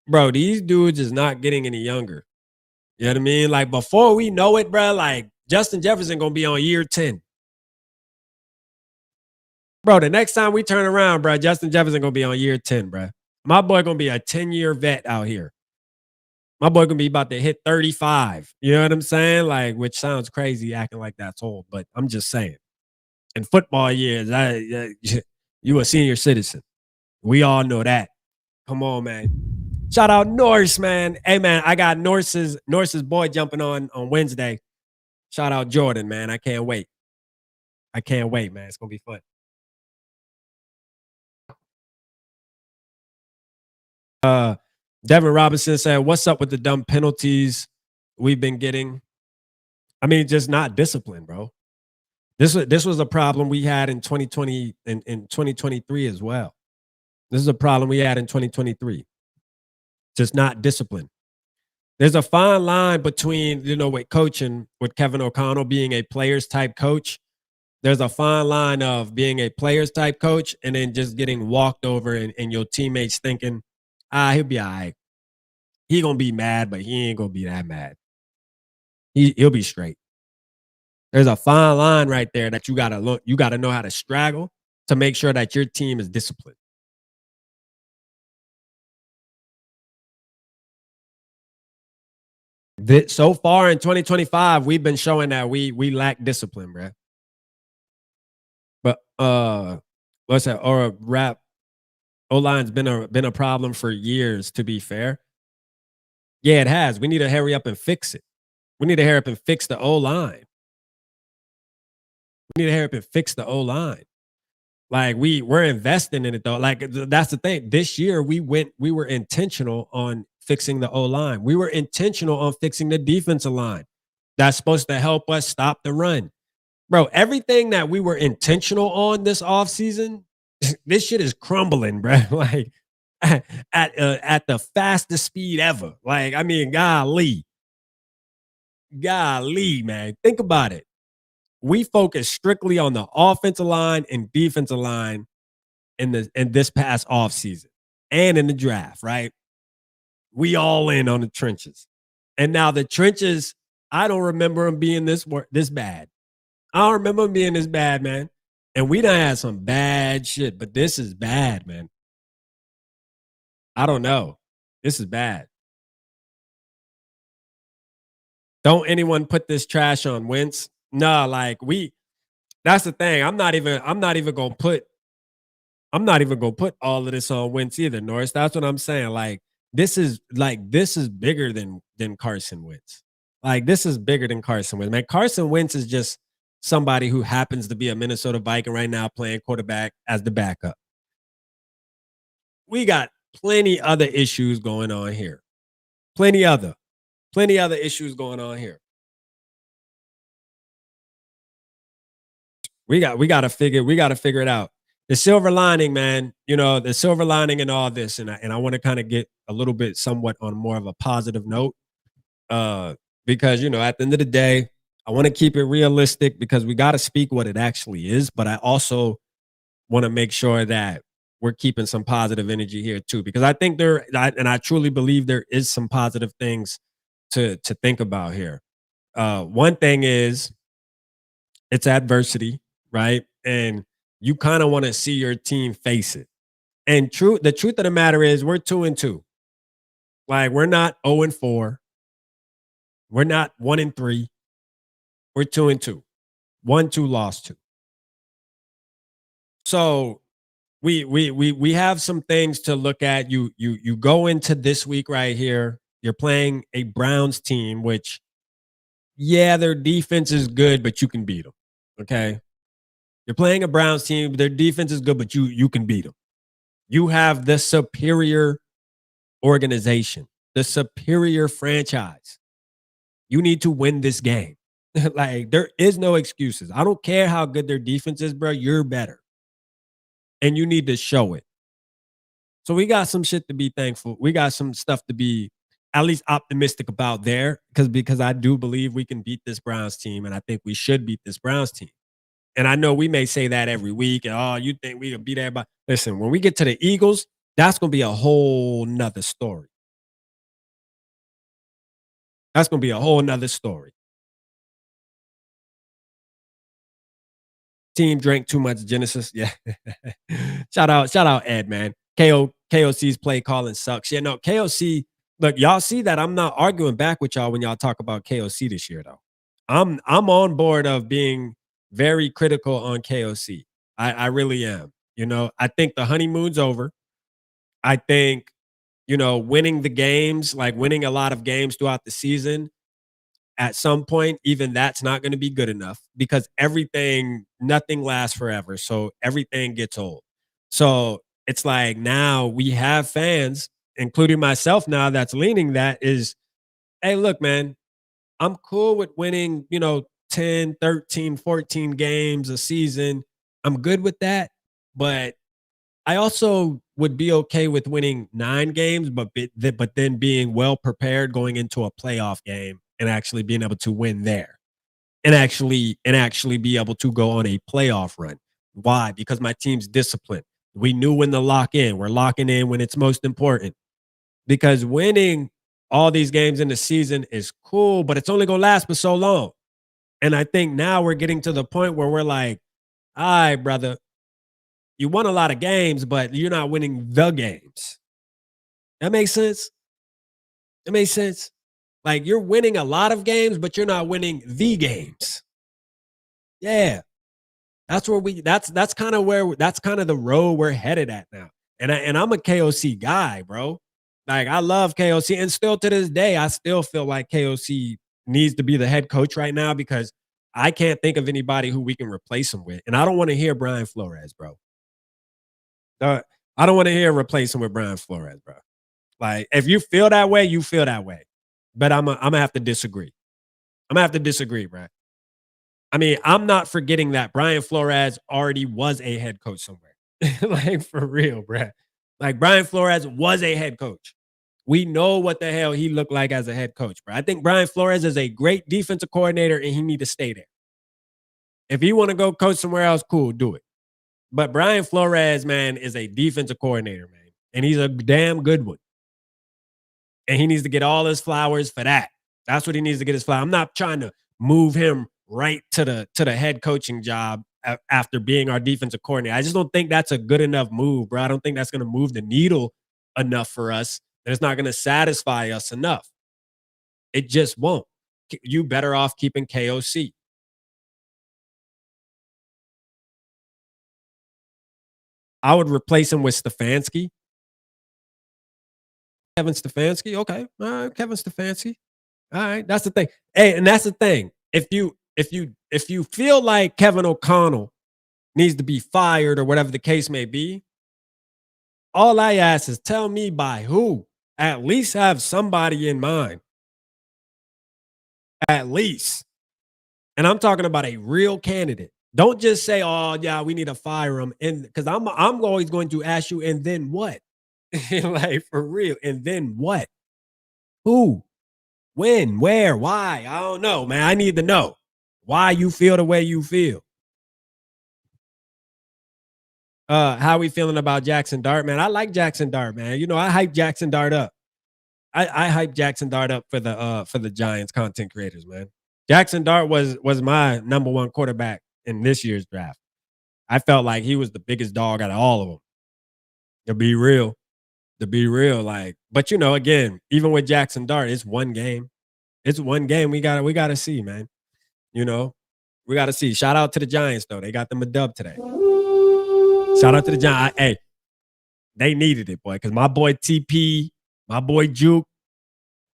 Bro, these dudes is not getting any younger. You know what I mean? Like before we know it, bro, like Justin Jefferson gonna be on year 10. Bro, the next time we turn around, bro, Justin Jefferson gonna be on year 10, bro. My boy gonna be a 10-year vet out here. My boy gonna be about to hit 35. You know what I'm saying? Like, which sounds crazy acting like that's old, but I'm just saying. In football years, you a senior citizen. We all know that. Come on, man. Shout out Norse, man. Hey, man, I got Norse's boy jumping on Wednesday. Shout out Jordan, man. I can't wait. I can't wait, man. It's gonna be fun. Devin Robinson said, "What's up with the dumb penalties we've been getting? I mean, just not discipline, bro. This was a problem we had in 2020 and in 2023 as well. This is a problem we had in 2023. Just not discipline. There's a fine line between, with coaching, with Kevin O'Connell being a players type coach. There's a fine line of being a players type coach and then just getting walked over and your teammates thinking, he'll be all right. He gonna be mad, but he ain't gonna be that mad. He'll be straight. There's a fine line right there that you gotta know how to straggle to make sure that your team is disciplined. So far in 2025, we've been showing that we lack discipline, bro. But what's that? Or rap O-line's been a problem for years, to be fair. Yeah, it has. We need to hurry up and fix it. We need to hurry up and fix the O-line. We need to hurry up and fix the O-line. Like we're investing in it though. Like that's the thing. This year we were intentional on fixing the O-line. We were intentional on fixing the defensive line. That's supposed to help us stop the run. Bro, everything that we were intentional on this offseason, this shit is crumbling, bro. Like at the fastest speed ever. Like, I mean, golly, man. Think about it. We focus strictly on the offensive line and defensive line in this past offseason and in the draft, right? We all in on the trenches. And now the trenches, I don't remember them being this bad. I don't remember them being this bad, man. And we done had some bad shit, but this is bad, man. I don't know. This is bad. Don't anyone put this trash on Wentz. Nah, like that's the thing. I'm not even gonna put all of this on Wentz either, Norris. That's what I'm saying. Like, this is bigger than Carson Wentz. Like, this is bigger than Carson Wentz. Man, Carson Wentz is just somebody who happens to be a Minnesota Viking right now playing quarterback as the backup. We got plenty other issues going on here. Plenty other issues going on here. We got to figure it out. The silver lining, man, the silver lining in all this, and I want to kind of get a little bit somewhat on more of a positive note. Because at the end of the day, I want to keep it realistic because we got to speak what it actually is, but I also want to make sure that we're keeping some positive energy here too, because I think and I truly believe there is some positive things to think about here. One thing is it's adversity, right? And you kind of want to see your team face it. And the truth of the matter is we're 2-2. Like we're not 0-4. We're not 1-3. We're 2-2. 1-2 lost two. So we have some things to look at. You go into this week right here. You're playing a Browns team, which yeah, their defense is good, but you can beat them. Okay. You're playing a Browns team, their defense is good, but you can beat them. You have the superior organization, the superior franchise. You need to win this game. Like there is no excuses. I don't care how good their defense is, bro. You're better. And you need to show it. So we got some shit to be thankful. We got some stuff to be at least optimistic about there because I do believe we can beat this Browns team, and I think we should beat this Browns team. And I know we may say that every week, and oh, you think we can beat everybody? Listen, when we get to the Eagles, that's gonna be a whole nother story. That's gonna be a whole nother story. Team drank too much Genesis. Yeah. Shout out Ed, man. KOC's play calling sucks. Yeah, no, KOC. Look, y'all see that I'm not arguing back with y'all when y'all talk about KOC this year, though. I'm on board of being very critical on KOC. I really am. You know, I think the honeymoon's over. I think, winning the games, like winning a lot of games throughout the season, at some point, even that's not going to be good enough because nothing lasts forever. So everything gets old. So it's like now we have fans, including myself now, that's leaning that is, hey, look, man, I'm cool with winning, 10, 13, 14 games a season. I'm good with that. But I also would be okay with winning 9 games, but then being well prepared going into a playoff game and actually being able to win there and actually be able to go on a playoff run. Why? Because my team's disciplined. We knew when to lock in. We're locking in when it's most important. Because winning all these games in the season is cool, but it's only gonna last for so long. And I think now we're getting to the point where we're like, all right, brother, you won a lot of games, but you're not winning the games. That makes sense. That makes sense. Like you're winning a lot of games, but you're not winning the games. Yeah. That's kind of the road we're headed at now. And I'm a KOC guy, bro. Like I love KOC. And still to this day, I still feel like KOC needs to be the head coach right now because I can't think of anybody who we can replace him with. And I don't want to hear Brian Flores, bro. I don't want to hear replace him with Brian Flores, bro. Like if you feel that way, you feel that way. But I'm gonna have to disagree. I'm gonna have to disagree, bro. I mean, I'm not forgetting that Brian Flores already was a head coach somewhere. Like for real, bro. Like Brian Flores was a head coach. We know what the hell he looked like as a head coach, bro. I think Brian Flores is a great defensive coordinator and he need to stay there. If he want to go coach somewhere else, cool, do it. But Brian Flores, man, is a defensive coordinator, man. And he's a damn good one. And he needs to get all his flowers for that. That's what he needs to get his flowers. I'm not trying to move him right to the head coaching job after being our defensive coordinator. I just don't think that's a good enough move, bro. I don't think that's going to move the needle enough for us. And it's not going to satisfy us enough. It just won't. You better off keeping KOC. I would replace him with Stefanski. Kevin Stefanski. Okay. All right, Kevin Stefanski. All right. That's the thing. Hey, and that's the thing. If you feel like Kevin O'Connell needs to be fired or whatever the case may be, all I ask is tell me by who. At least have somebody in mind. At least. And I'm talking about a real candidate. Don't just say, "Oh, yeah, we need to fire him." And because I'm always going to ask you, and then what? Like for real. And then what? Who? When? Where? Why? I don't know, man. I need to know. why you feel the way you feel. How we feeling about Jackson Dart, man? I like Jackson Dart, man. You know, I hype Jackson Dart up. I hype Jackson Dart up for the Giants content creators, man. Jackson Dart was my number one quarterback in this year's draft. I felt like he was the biggest dog out of all of them. To be real, like, but you know, again, even with Jackson Dart, it's one game. It's one game. We gotta see, man. You know, we gotta see. Shout out to the Giants though. They got them a dub today. Shout out to the Giants. Hey, they needed it, boy, because my boy TP, my boy Juke,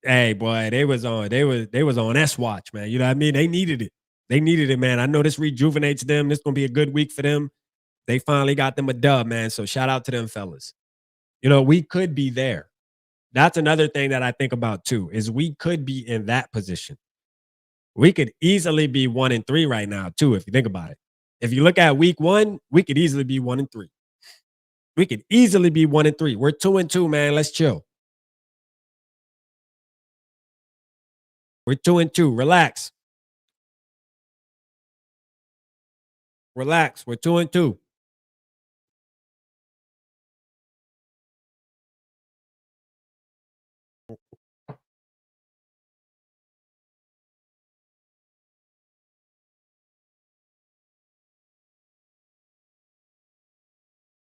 hey, boy, they was on S watch, man. You know what I mean? They needed it. They needed it, man. I know this rejuvenates them. This gonna be a good week for them. They finally got them a dub, man. So shout out to them fellas. You know, we could be there. That's another thing that I think about too, is we could be in that position. We could easily be 1-3 right now, too, if you think about it. If you look at week 1, we could easily be 1-3. We could easily be 1-3. We're 2-2, man. Let's chill. We're 2-2. Relax. Relax. We're 2-2.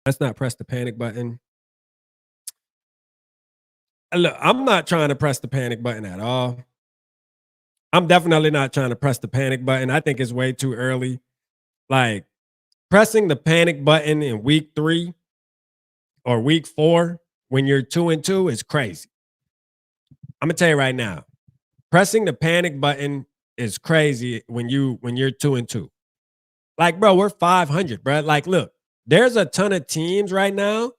Let's not press the panic button. Look, I'm not trying to press the panic button at all. I'm definitely not trying to press the panic button. I think it's way too early. Like, pressing the panic button in week 3 or week 4 when you're 2-2 is crazy. I'm gonna tell you right now, pressing the panic button is crazy when you're 2-2. Like, bro, we're 500, bro. Like, look, there's a ton of teams right now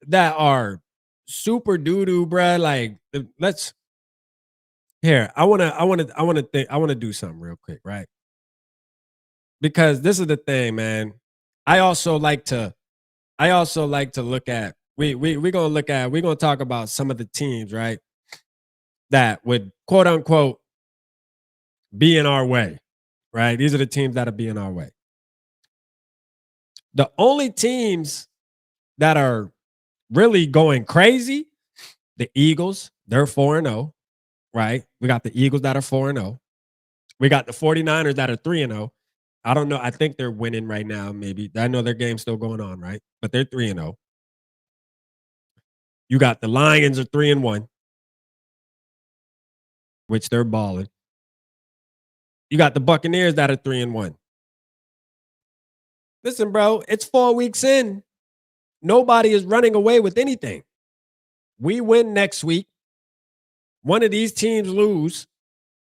that are super doo-doo, bro. Like, let's here. I want to do something real quick, right? Because this is the thing, man. I also like to look at we're gonna talk about some of the teams, right? That would quote unquote be in our way, right? These are the teams that'll be in our way. The only teams that are really going crazy, the Eagles, they're 4-0, right? We got the Eagles that are 4-0. We got the 49ers that are 3-0. I don't know. I think they're winning right now, maybe. I know their game's still going on, right? But they're 3-0. You got the Lions are 3-1, which they're balling. You got the Buccaneers that are 3-1. Listen, bro, it's 4 weeks in. Nobody is running away with anything. We win next week. One of these teams lose.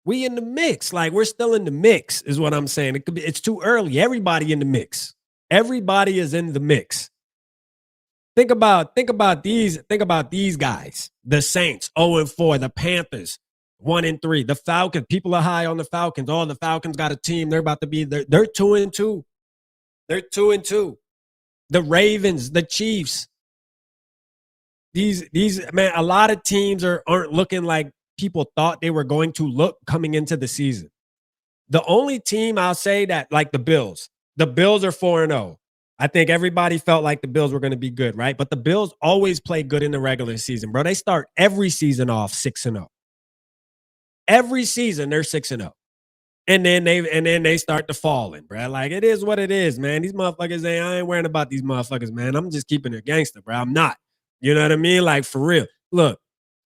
We in the mix. Like, we're still in the mix, is what I'm saying. It's too early. Everybody in the mix. Everybody is in the mix. Think about these guys. The Saints, 0-4. The Panthers, 1-3. The Falcons, people are high on the Falcons. Oh, the Falcons got a team. They're 2-2. They're 2-2. The Ravens, the Chiefs. These man, a lot of teams aren't looking like people thought they were going to look coming into the season. The only team I'll say that, like the Bills are 4-0. I think everybody felt like the Bills were going to be good, right? But the Bills always play good in the regular season, bro. They start every season off 6-0. Every season they're 6-0. And then they start to falling, bro. Like, it is what it is, man. These motherfuckers, I ain't worrying about these motherfuckers, man. I'm just keeping it gangster, bro. I'm not. You know what I mean? Like, for real. Look,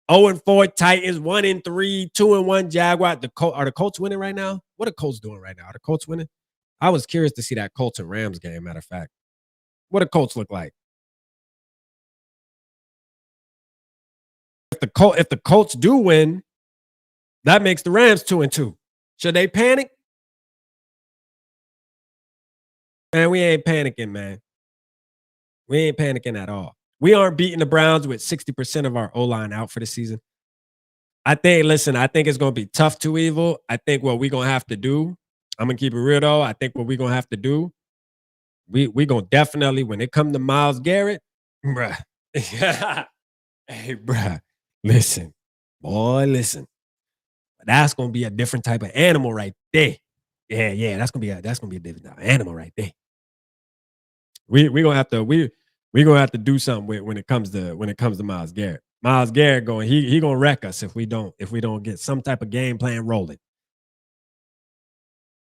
0-4 Titans, 1-3, 2-1 Jaguar. Are the Colts winning right now? What are Colts doing right now? Are the Colts winning? I was curious to see that Colts and Rams game, matter of fact. What do Colts look like? If the Colts do win, that makes the Rams 2-2. Should they panic? Man, we ain't panicking, man. We ain't panicking at all. We aren't beating the Browns with 60% of our O-line out for the season. I think it's going to be tough to evil. I think what we're going to have to do, I'm going to keep it real, though. I think what we're going to have to do, we going to definitely, when it comes to Myles Garrett, bruh. Hey, bruh, listen. Boy, listen. That's going to be a different type of animal right there. Yeah, that's gonna be a different animal right there. We gonna have to we gonna have to do something with when it comes to Miles Garrett. Miles Garrett going he gonna wreck us if we don't get some type of game plan rolling.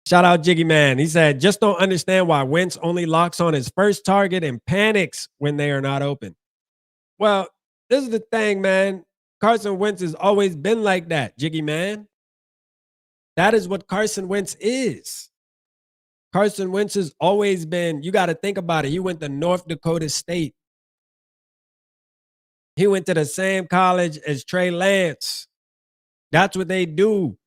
Shout out Jiggy Man. He said, just don't understand why Wentz only locks on his first target and panics when they are not open. Well, this is the thing, man. Carson Wentz has always been like that, Jiggy Man. That is what Carson Wentz is. Carson Wentz has always been, you got to think about it. He went to North Dakota State. He went to the same college as Trey Lance. That's what they do.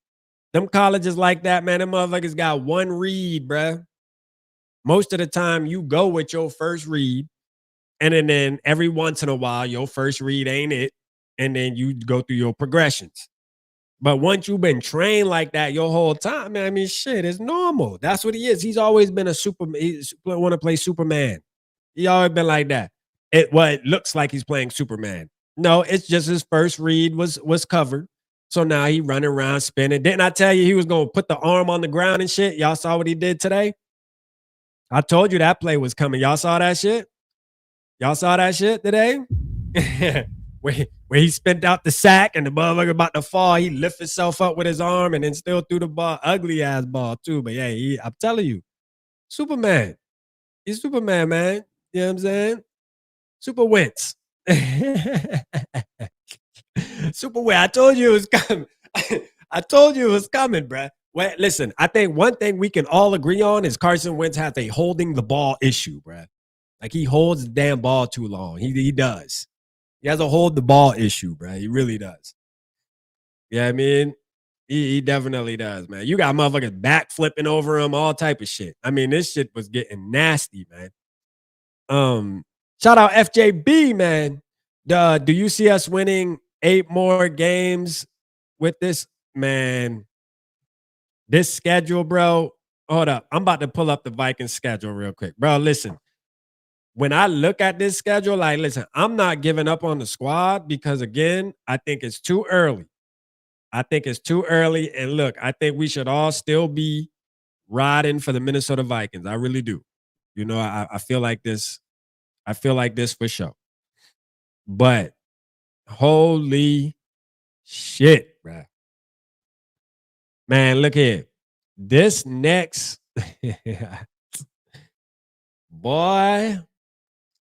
Them colleges like that, man, them motherfuckers got one read, bruh. Most of the time, you go with your first read, and then every once in a while, your first read ain't it, and then you go through your progressions. But once you've been trained like that your whole time, man, I mean, shit, it's normal. That's what he is. He's always been a Superman. He want to play Superman. He always been like that. It looks like he's playing Superman. No, it's just his first read was covered. So now he running around spinning. Didn't I tell you he was gonna put the arm on the ground and shit? Y'all saw what he did today? I told you that play was coming. Y'all saw that shit? Y'all saw that shit today? where he spent out the sack and the motherfucker about to fall. He lift himself up with his arm and then still threw the ball. Ugly ass ball too. But yeah, I'm telling you, Superman. He's Superman, man. You know what I'm saying? Super Wentz. Super Wentz. I told you it was coming. I told you it was coming, bruh. Well, listen, I think one thing we can all agree on is Carson Wentz has a holding the ball issue, bruh. Like he holds the damn ball too long. He does. He has a hold the ball issue, bruh. He really does. Yeah, I mean, he definitely does, man. You got motherfuckers back flipping over him, all type of shit. I mean, this shit was getting nasty, man. Shout out FJB, man. Do you see us winning 8 more games with this? Man, this schedule, bro. Hold up. I'm about to pull up the Vikings schedule real quick. Bro, listen. When I look at this schedule, like, listen, I'm not giving up on the squad because, again, I think it's too early. I think it's too early. And look, I think we should all still be riding for the Minnesota Vikings. I really do. You know, I feel like this. I feel like this for sure. But holy shit, bro. Man, look here. This next boy.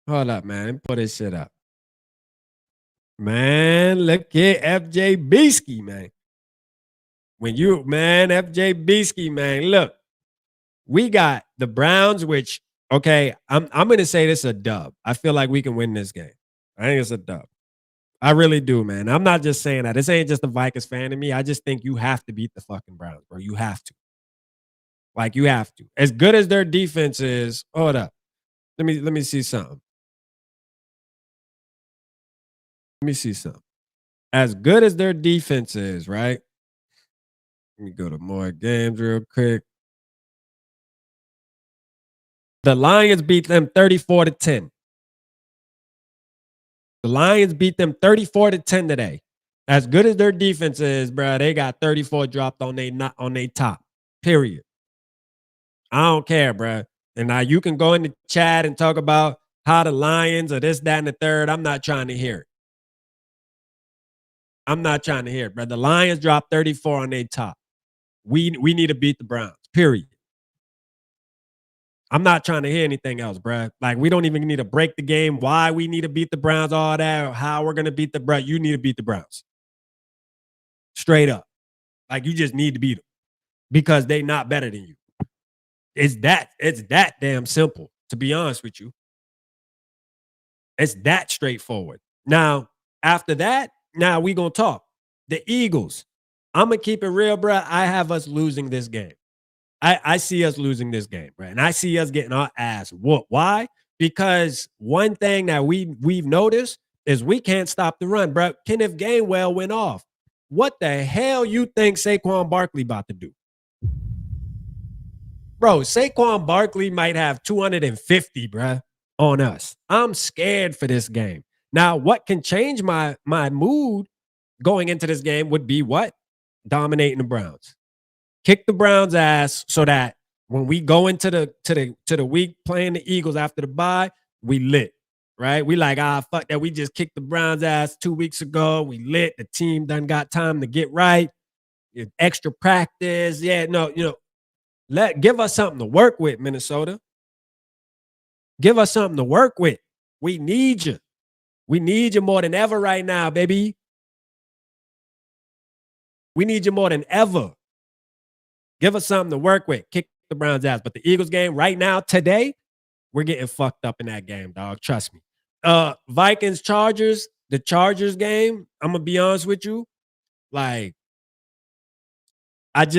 Hold up, man. Let me put this shit up. Man, look here. FJ Beasky, man. FJ Beasky, man, look. We got the Browns, which, okay, I'm gonna say this is a dub. I feel like we can win this game. I think it's a dub. I really do, man. I'm not just saying that. This ain't just a Vikings fan to me. I just think you have to beat the fucking Browns, bro. You have to. Like, you have to. As good as their defense is, hold up. Let me see something. Let me see something. As good as their defense is, right? Let me go to more games real quick. The Lions beat them 34-10. The Lions beat them 34-10 today. As good as their defense is, bro, they got 34 dropped on they top. Period. I don't care, bro. And now you can go in the chat and talk about how the Lions or this, that, and the third. I'm not trying to hear it. I'm not trying to hear it, bro. The Lions dropped 34 on their top. We need to beat the Browns. Period. I'm not trying to hear anything else, bro. Like, we don't even need to break the game. Why we need to beat the Browns, all that, or how we're going to beat the Browns. You need to beat the Browns. Straight up. Like, you just need to beat them because they not better than you. It's that damn simple, to be honest with you. It's that straightforward. Now, after that, now we going to talk. The Eagles. I'm going to keep it real, bro. I have us losing this game. I see us losing this game, right? And I see us getting our ass whooped. Why? Because one thing that we've noticed is we can't stop the run, bro. Kenneth Gainwell went off. What the hell you think Saquon Barkley about to do? Bro, Saquon Barkley might have 250, bro, on us. I'm scared for this game. Now, what can change my mood going into this game would be what? Dominating the Browns. Kick the Browns' ass so that when we go into the week playing the Eagles after the bye, we lit. Right? We like, fuck that. We just kicked the Browns' ass 2 weeks ago. We lit. The team done got time to get right. Extra practice. Yeah, no, give us something to work with, Minnesota. Give us something to work with. We need you. We need you more than ever right now, baby. We need you more than ever. Give us something to work with. Kick the Browns' ass. But the Eagles game right now, today, we're getting fucked up in that game, dog. Trust me. Vikings, Chargers, the Chargers game, I'm going to be honest with you. Like, I'm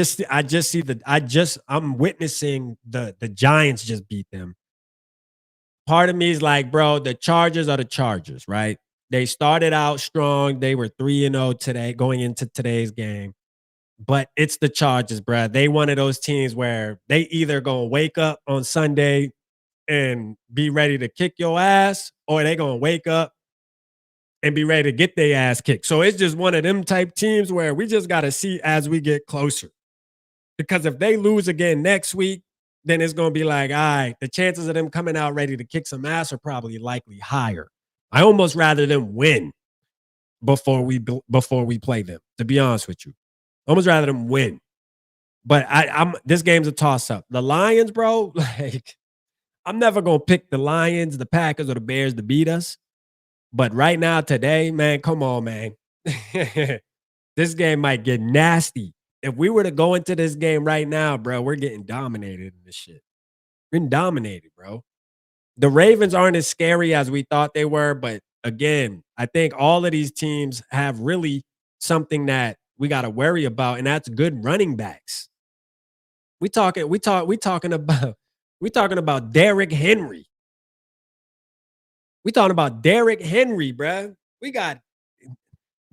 witnessing the Giants just beat them. Part of me is like, bro, the Chargers are the Chargers, right? They started out strong. They were 3-0 today, going into today's game. But it's the Chargers, bro. They one of those teams where they either gonna wake up on Sunday and be ready to kick your ass, or they gonna wake up and be ready to get their ass kicked. So it's just one of them type teams where we just gotta see as we get closer. Because if they lose again next week, then it's going to be like, all right, the chances of them coming out ready to kick some ass are probably likely higher. I almost rather them win before we play them, to be honest with you. Almost rather them win. But this game's a toss-up. The Lions, bro, like, I'm never going to pick the Lions, the Packers, or the Bears to beat us. But right now, today, man, come on, man. This game might get nasty. If we were to go into this game right now, bro, we're getting dominated in this shit. We're getting dominated, bro. The Ravens aren't as scary as we thought they were, but again, I think all of these teams have really something that we got to worry about, and that's good running backs. We talking about Derrick Henry. We talking about Derrick Henry, bro. We got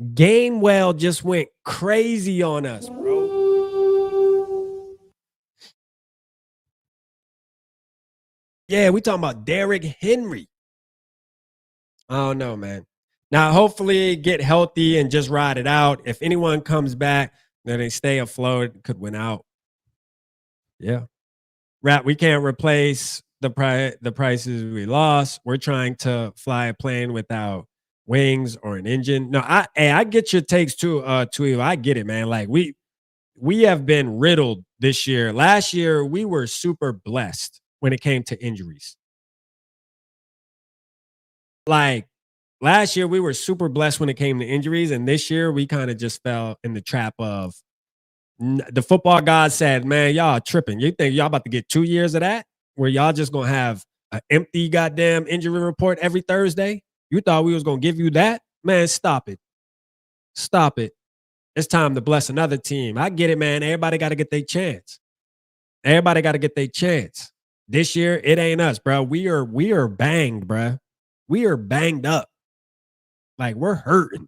Gainwell just went crazy on us, bro. Yeah, we talking about Derrick Henry. I don't know, man. Now, hopefully get healthy and just ride it out. If anyone comes back, then they stay afloat, could win out. Yeah. Rat, we can't replace the prices we lost. We're trying to fly a plane without wings or an engine. No, I get your takes too, Tweet. I get it, man. Like we have been riddled this year. Last year, we were super blessed when it came to injuries. Like last year, we were super blessed when it came to injuries, and this year we kind of just fell in the trap of the football god said, "Man, y'all tripping. You think y'all about to get 2 years of that, where y'all just gonna have an empty goddamn injury report every Thursday? You thought we was gonna give you that? Man, stop it, stop it. It's time to bless another team. I get it, man. Everybody got to get their chance. Everybody got to get their chance. This year, it ain't us, bro. We are banged, bro. We are banged up. Like we're hurting.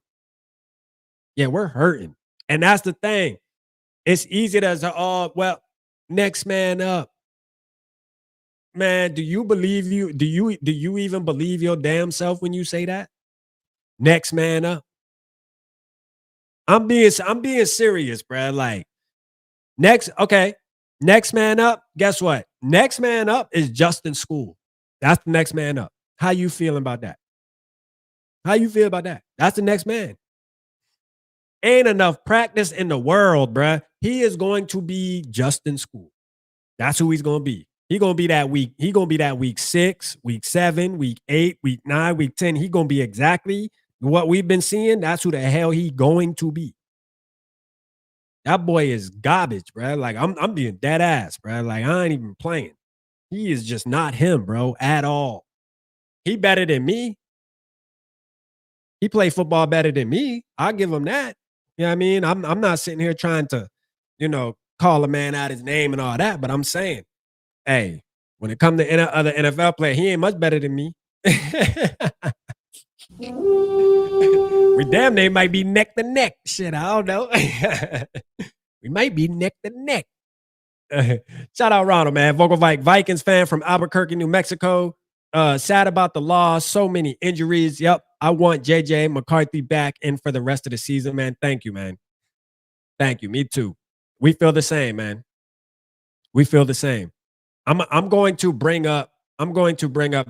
Yeah, we're hurting. And that's the thing. It's easy to say, oh, well, next man up. Man, do you even believe your damn self when you say that? Next man up. I'm being serious, bro. Like next man up. Guess what? Next man up is Justin Skol. That's the next man up. How you feeling about that? How you feel about that? That's the next man. Ain't enough practice in the world, bruh. He is going to be Justin Skol. That's who he's going to be. He going to be that week. He going to be that week 6, week 7, week 8, week 9, week 10. He going to be exactly what we've been seeing. That's who the hell he going to be. That boy is garbage, bruh. Like I'm being dead ass, bruh. Like I ain't even playing. He is just not him, bro, at all. He better than me. He play football better than me. I'll give him that. You know what I mean? I'm not sitting here trying to, call a man out his name and all that, but I'm saying, hey, when it comes to other NFL player, he ain't much better than me. We damn near might be neck to neck. Shit, I don't know. We might be neck to neck. Shout out Ronald, man. Vocal Vikings fan from Albuquerque, New Mexico. Sad about the loss. So many injuries. Yep. I want JJ McCarthy back in for the rest of the season, man. Thank you, man. Thank you. Me too. We feel the same, man. We feel the same. I'm going to bring up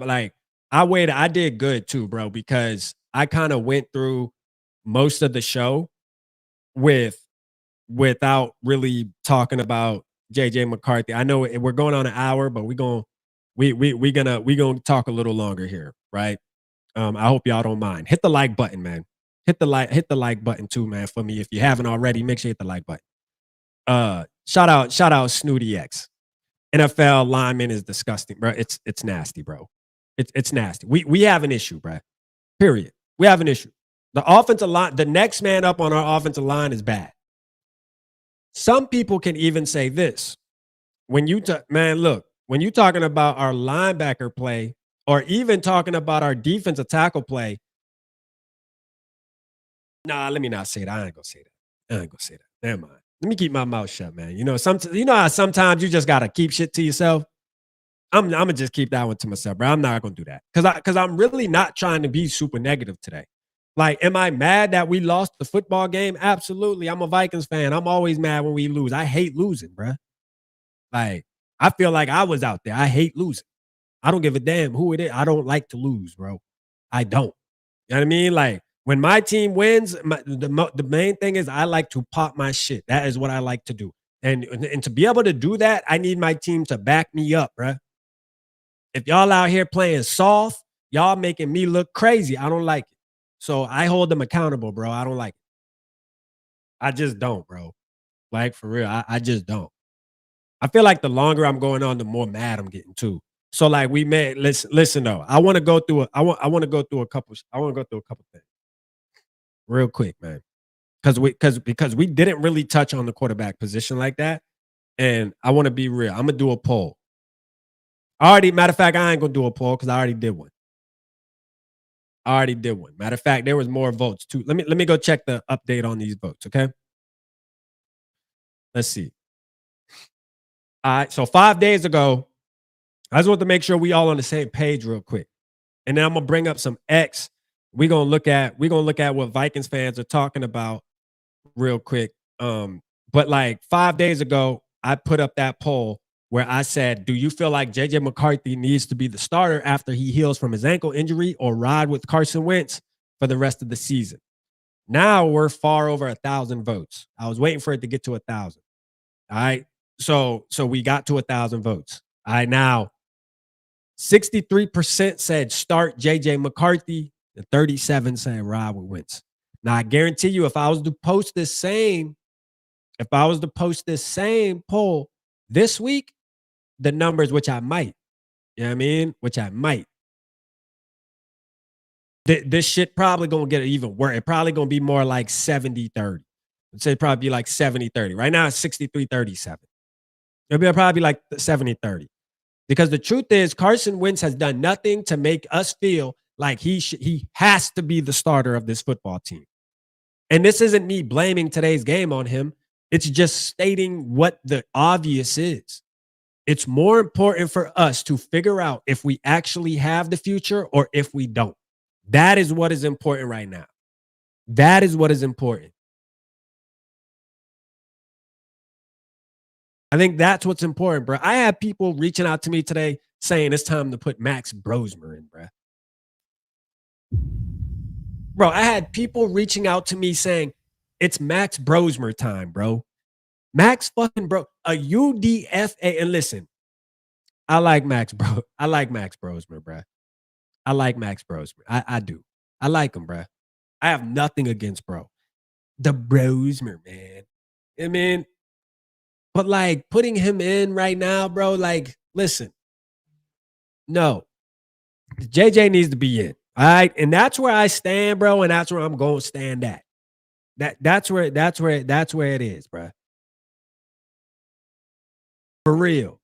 like I did good too, bro, because I kind of went through most of the show with without really talking about JJ McCarthy. I know we're going on an hour, but we gonna talk a little longer here, right? I hope y'all don't mind. Hit the like button, man. Hit the like button too, man, for me. If you haven't already, make sure you hit the like button. Shout out Snooty X. NFL lineman is disgusting, bro. It's nasty, bro. It's nasty. We have an issue, bro. Period. We have an issue. The offensive line, the next man up on our offensive line is bad. Some people can even say this. When you man, look, when you talking about our linebacker play, or even talking about our defensive tackle play, nah, let me not say that. I ain't gonna say that. Never mind. Let me keep my mouth shut, man. You know, how sometimes you just gotta keep shit to yourself. I'm gonna just keep that one to myself, bro. I'm not gonna do that because I'm really not trying to be super negative today. Like, am I mad that we lost the football game? Absolutely. I'm a Vikings fan. I'm always mad when we lose. I hate losing, bro. Like, I feel like I was out there. I hate losing. I don't give a damn who it is. I don't like to lose, bro. I don't. You know what I mean? Like, when my team wins, the main thing is I like to pop my shit. That is what I like to do. And to be able to do that, I need my team to back me up, bro. If y'all out here playing soft, y'all making me look crazy. I don't like it. So I hold them accountable, bro. I don't like it. I just don't, bro. Like, for real, I just don't. I feel like the longer I'm going on, the more mad I'm getting too. So like we may listen though. I want to go through a couple things real quick, man. Because we didn't really touch on the quarterback position like that. And I want to be real. I'm gonna do a poll. Matter of fact, I ain't gonna do a poll because I already did one. Matter of fact, there was more votes too. Let me go check the update on these votes, okay? Let's see. All right, so 5 days ago, I just want to make sure we all on the same page real quick. And then I'm gonna bring up some X. We're gonna look at what Vikings fans are talking about real quick. But like 5 days ago, I put up that poll where I said, do you feel like JJ McCarthy needs to be the starter after he heals from his ankle injury or ride with Carson Wentz for the rest of the season? Now we're far over 1,000 votes. I was waiting for it to get to 1,000. All right. So we got to 1,000 votes. All right. Now 63% said start JJ McCarthy, and 37 said ride with Wentz. Now I guarantee you, if I was to post this same poll this week, the numbers, which I might, you know what I mean? Which I might. This shit probably gonna get even worse. It probably gonna be more like 70-30. I'd say probably be like 70-30. Right now it's 63-37. It'll probably be like 70-30. Because the truth is, Carson Wentz has done nothing to make us feel like he has to be the starter of this football team. And this isn't me blaming today's game on him. It's just stating what the obvious is. It's more important for us to figure out if we actually have the future or if we don't. That is what is important right now. That is what is important. I think that's what's important, bro. I had people reaching out to me today saying it's time to put Max Brosmer in, bro. Bro, I had people reaching out to me saying it's Max Brosmer time, bro. Max fucking bro, a UDFA. And listen, I like Max Brosmer, bro. I like Max Brosmer. I do. I like him, bro. I have nothing against bro. The Brosmer, man. I mean, but like putting him in right now, bro, like, listen. No. JJ needs to be in. All right. And that's where I stand, bro. And that's where I'm going to stand at. That's where it is, bro. For real.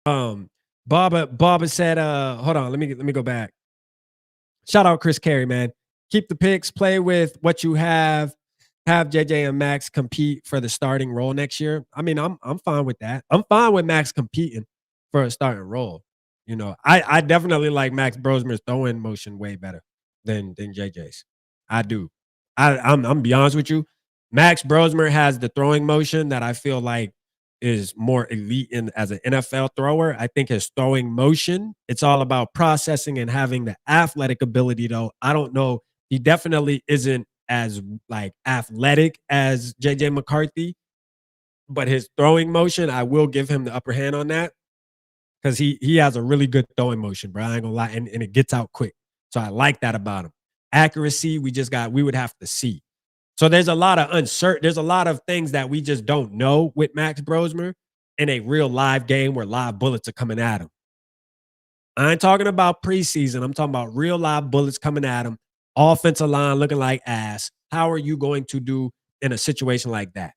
Baba said, hold on, let me go back. Shout out Chris Carey, man. Keep the picks, play with what you have JJ and Max compete for the starting role next year. I mean, I'm fine with that. I'm fine with Max competing for a starting role. You know, I definitely like Max Brosmer's throwing motion way better than JJ's. I do. I'm be honest with you. Max Brosmer has the throwing motion that I feel like is more elite in as an NFL thrower. I think his throwing motion, it's all about processing and having the athletic ability, though. I don't know. He definitely isn't as like athletic as JJ McCarthy, but his throwing motion, I will give him the upper hand on that because he has a really good throwing motion, bro. I ain't gonna lie, and it gets out quick. So I like that about him. Accuracy, we would have to see. So there's a lot of there's a lot of things that we just don't know with Max Brosmer in a real live game where live bullets are coming at him. I ain't talking about preseason. I'm talking about real live bullets coming at him. Offensive line looking like ass. How are you going to do in a situation like that?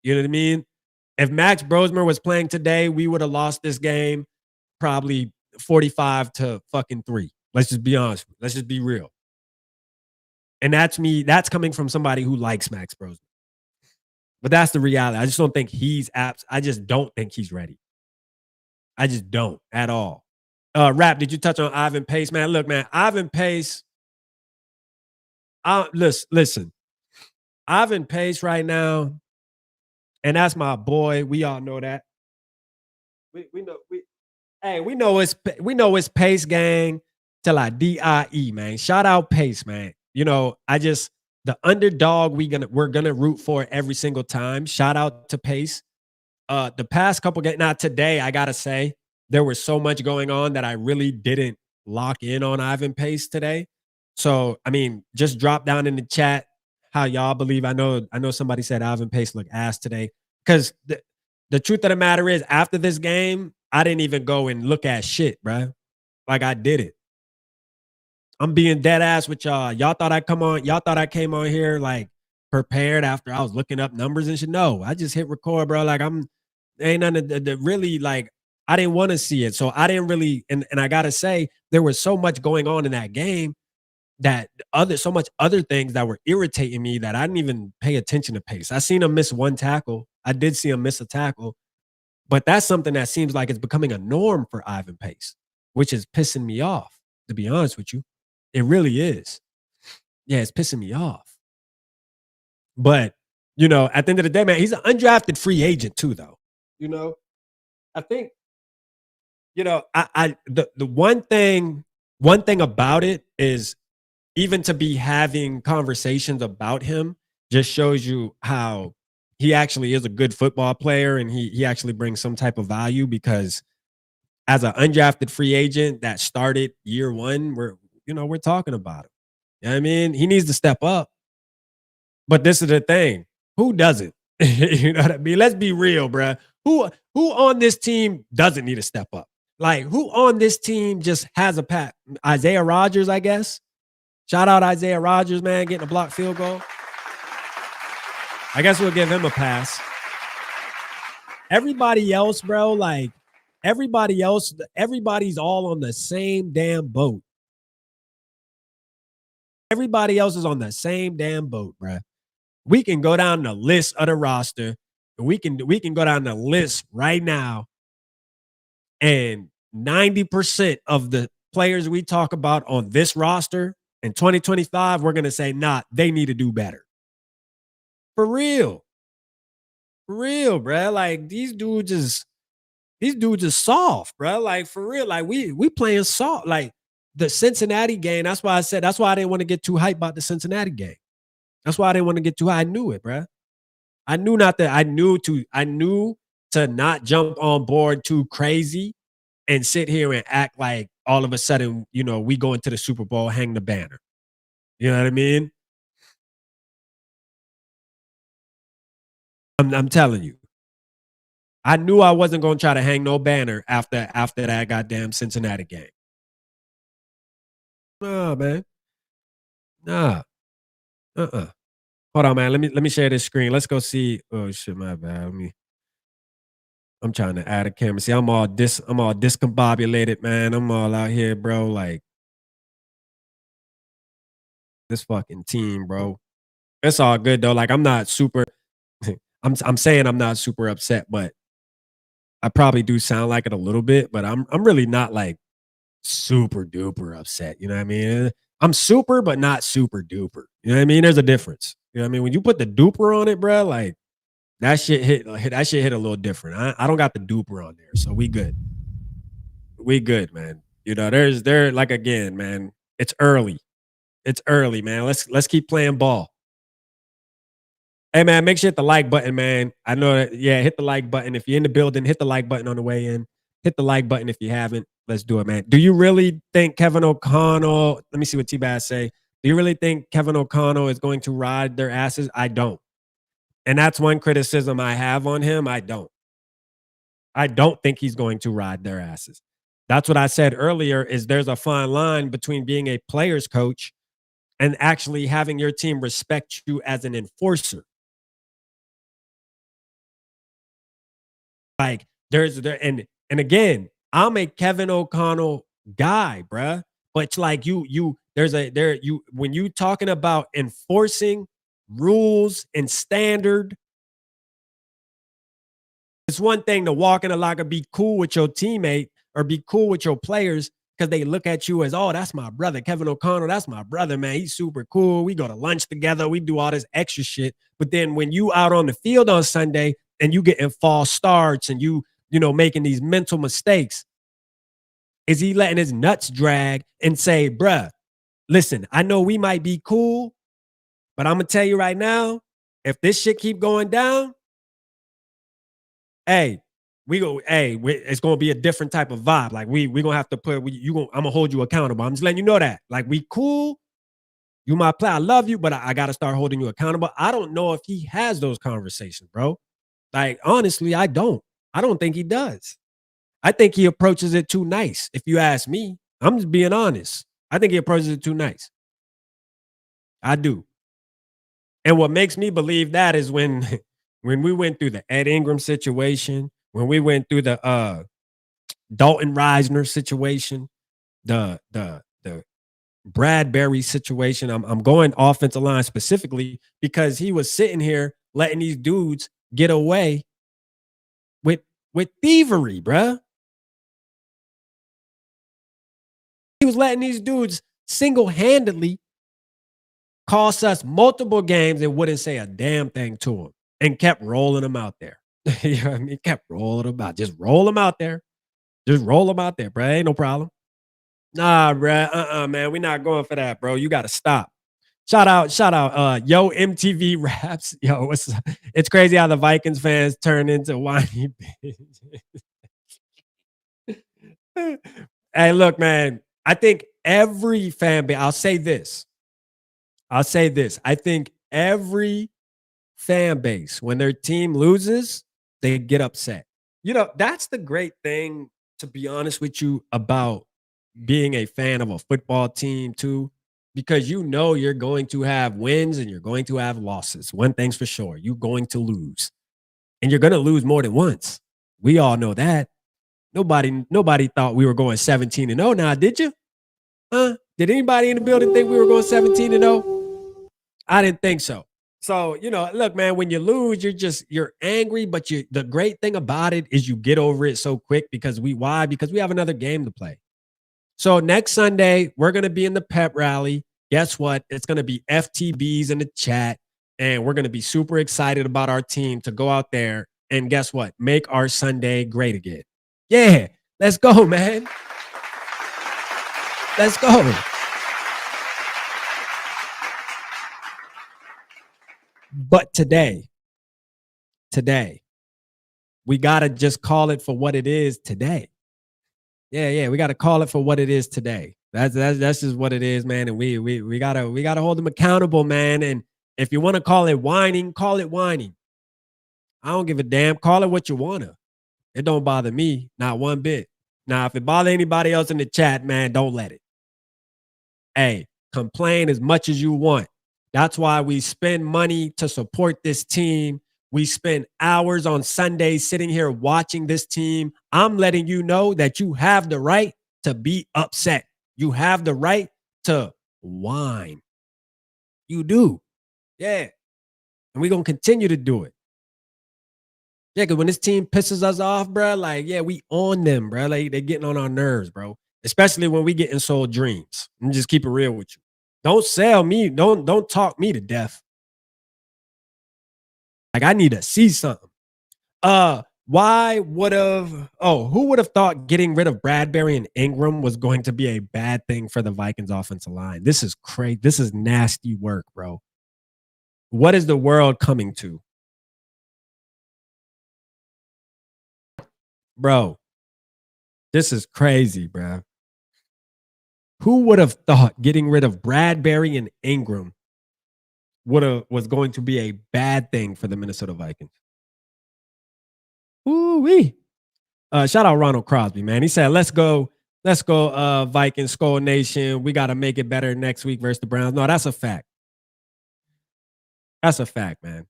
You know what I mean? If Max Brosmer was playing today, we would have lost this game probably 45 to fucking 3. Let's just be honest. Let's just be real. And that's coming from somebody who likes Max Brosmer. But that's the reality. I just don't think I just don't think he's ready. I just don't at all. Rap, did you touch on Ivan Pace, man? Look, man, Ivan Pace. Listen, Ivan Pace right now, and that's my boy. We all know that. We know it's Pace gang till I die, man. Shout out Pace, man. You know, the underdog we're gonna root for every single time. Shout out to Pace. The past couple games, not today, I gotta say, there was so much going on that I really didn't lock in on Ivan Pace today. So, I mean, just drop down in the chat how y'all believe. I know somebody said Ivan Pace looked ass today. Because the truth of the matter is, after this game, I didn't even go and look at shit, bro. Like I did it. I'm being dead ass with y'all. Y'all thought I came on here like prepared after I was looking up numbers and shit. No, I just hit record, bro. Like ain't nothing to really like. I didn't want to see it. So I didn't really, and I gotta say, there was so much going on in that game that so much other things that were irritating me that I didn't even pay attention to Pace. I seen him miss one tackle. I did see him miss a tackle, but that's something that seems like it's becoming a norm for Ivan Pace, which is pissing me off, to be honest with you. It really is. Yeah, it's pissing me off. But, you know, at the end of the day, man, he's an undrafted free agent too, though. You know, I think, you know, the one thing about it is even to be having conversations about him just shows you how he actually is a good football player and he actually brings some type of value, because as an undrafted free agent that started year one, we're talking about him. You know what I mean? He needs to step up. But this is the thing. Who doesn't? You know what I mean? Let's be real, bro. Who on this team doesn't need to step up? Like, who on this team just has a pat? Isaiah Rodgers, I guess. Shout out Isaiah Rodgers, man, getting a blocked field goal. I guess we'll give him a pass. Everybody else, bro, like everybody's all on the same damn boat. Everybody else is on the same damn boat, bro. We can go down the list of the roster. We can go down the list right now, and 90% of the players we talk about on this roster in 2025, we're gonna say, nah, they need to do better. For real, bro. Like these dudes is soft, bro. Like for real, like we playing soft. Like the Cincinnati game. That's why I didn't want to get too hyped about the Cincinnati game. That's why I didn't want to get too high. I knew it, bro. I knew to not jump on board too crazy and sit here and act like all of a sudden, you know, we go into the Super Bowl, hang the banner. You know what I mean? I'm telling you. I knew I wasn't going to try to hang no banner after that goddamn Cincinnati game. Nah, man. Nah. Hold on, man. Let me share this screen. Let's go see. Oh shit, my bad. I'm trying to add a camera. See, I'm all discombobulated, man. I'm all out here, bro. Like this fucking team, bro. It's all good though. Like I'm not super. I'm saying I'm not super upset, but I probably do sound like it a little bit. But I'm really not like super duper upset. You know what I mean? I'm super, but not super duper. You know what I mean? There's a difference. You know what I mean? When you put the duper on it, bro, like that shit hit a little different. I don't got the duper on there, so we good. We good, man. You know, there like again, man. It's early. It's early, man. Let's keep playing ball. Hey man, make sure you hit the like button, man. I know that, yeah, hit the like button. If you're in the building, hit the like button on the way in. Hit the like button if you haven't. Let's do it, man. Do you really think Kevin O'Connell? Let me see what T-Bass say. Do you really think Kevin O'Connell is going to ride their asses? I don't. And that's one criticism I have on him. I don't. I don't think he's going to ride their asses. That's what I said earlier is there's a fine line between being a player's coach and actually having your team respect you as an enforcer. Like and again, I'm a Kevin O'Connell guy, bruh. But like you when you talking about enforcing rules and standard, it's one thing to walk in the locker, be cool with your teammate or be cool with your players because they look at you as, oh, that's my brother, Kevin O'Connell. That's my brother, man. He's super cool. We go to lunch together. We do all this extra shit. But then when you out on the field on Sunday and you getting false starts and you know, making these mental mistakes, is he letting his nuts drag and say, bruh, listen, I know we might be cool, but I'm gonna tell you right now, if this shit keep going down, hey, it's gonna be a different type of vibe. Like we gonna have to I'm gonna hold you accountable. I'm just letting you know that. Like we cool, you my player, I love you, but I gotta start holding you accountable. I don't know if he has those conversations, bro. Like honestly, I don't. I don't think he does. I think he approaches it too nice. If you ask me, I'm just being honest. I think he approaches it too nice. I do. And what makes me believe that is when when we went through the Ed Ingram situation, when we went through the Dalton Reisner situation, the Bradbury situation. I'm going offensive line specifically because he was sitting here letting these dudes get away with thievery, bruh. He was letting these dudes single-handedly cost us multiple games and wouldn't say a damn thing to him and kept rolling them out there. You know what I mean? Kept rolling them out. Just roll them out there. Just roll them out there, bro. Ain't no problem. Nah, bro. Man. We're not going for that, bro. You got to stop. Shout out, yo, MTV Raps. Yo, it's crazy how the Vikings fans turn into whiny bitches. Hey, look, man. I think every fan base, I'll say this. I think every fan base, when their team loses, they get upset. You know, that's the great thing, to be honest with you, about being a fan of a football team, too, because you know you're going to have wins and you're going to have losses. One thing's for sure, you're going to lose. And you're going to lose more than once. We all know that. Nobody thought we were going 17-0 now, did you? Huh? Did anybody in the building think we were going 17-0? I didn't think so. So, you know, look, man, when you lose, you're angry, but the great thing about it is you get over it so quick because why? Because we have another game to play. So next Sunday, we're going to be in the pep rally. Guess what? It's going to be FTBs in the chat, and we're going to be super excited about our team to go out there and guess what? Make our Sunday great again. Yeah, let's go, man. Let's go. But today, we got to just call it for what it is today. Yeah, we got to call it for what it is today. That's just what it is, man. And we gotta hold them accountable, man. And if you want to call it whining, call it whining. I don't give a damn. Call it what you wanna. It don't bother me, not one bit. Now, if it bother anybody else in the chat, man, don't let it. Hey, complain as much as you want. That's why we spend money to support this team. We spend hours on Sundays sitting here watching this team. I'm letting you know that you have the right to be upset. You have the right to whine. You do. Yeah. And we're going to continue to do it. Yeah, because when this team pisses us off, bro, like, yeah, we on them, bro. Like, they're getting on our nerves, bro. Especially when we getting sold dreams. I'm just keep it real with you. Don't sell me. Don't talk me to death. Like, I need to see something. Why would have who would have thought getting rid of Bradbury and Ingram was going to be a bad thing for the Vikings offensive line? This is crazy. This is nasty work, bro. What is the world coming to? Bro, this is crazy, bro. Who would have thought getting rid of Bradbury and Ingram was going to be a bad thing for the Minnesota Vikings? Ooh-wee. Shout out Ronald Crosby, man. He said, let's go, Vikings, Skol Nation. We got to make it better next week versus the Browns. No, that's a fact. That's a fact, man.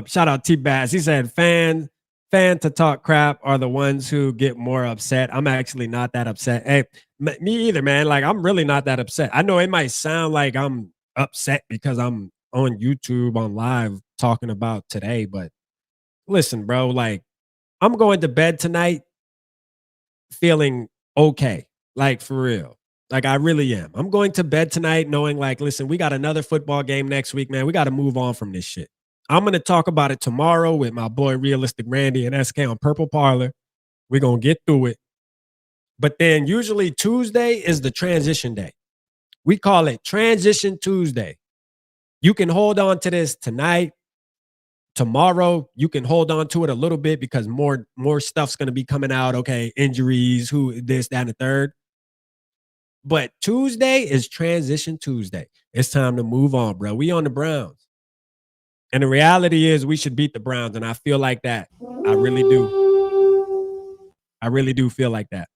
Shout out T-Bass. He said, fan to talk crap are the ones who get more upset. I'm actually not that upset. Hey, me either, man. Like, I'm really not that upset. I know it might sound like I'm upset because I'm on YouTube on live talking about today, but listen, bro, like, I'm going to bed tonight feeling okay, like, for real. Like, I really am. I'm going to bed tonight knowing, like, listen, we got another football game next week, man. We got to move on from this shit. I'm going to talk about it tomorrow with my boy Realistic Randy and SK on Purple Parlor. We're going to get through it. But then usually Tuesday is the transition day. We call it Transition Tuesday. You can hold on to this tonight. Tomorrow, you can hold on to it a little bit because more stuff's going to be coming out. Okay, injuries, who, this, that, and the third. But Tuesday is Transition Tuesday. It's time to move on, bro. We on the Browns. And the reality is we should beat the Browns. And I feel like that. I really do. I really do feel like that.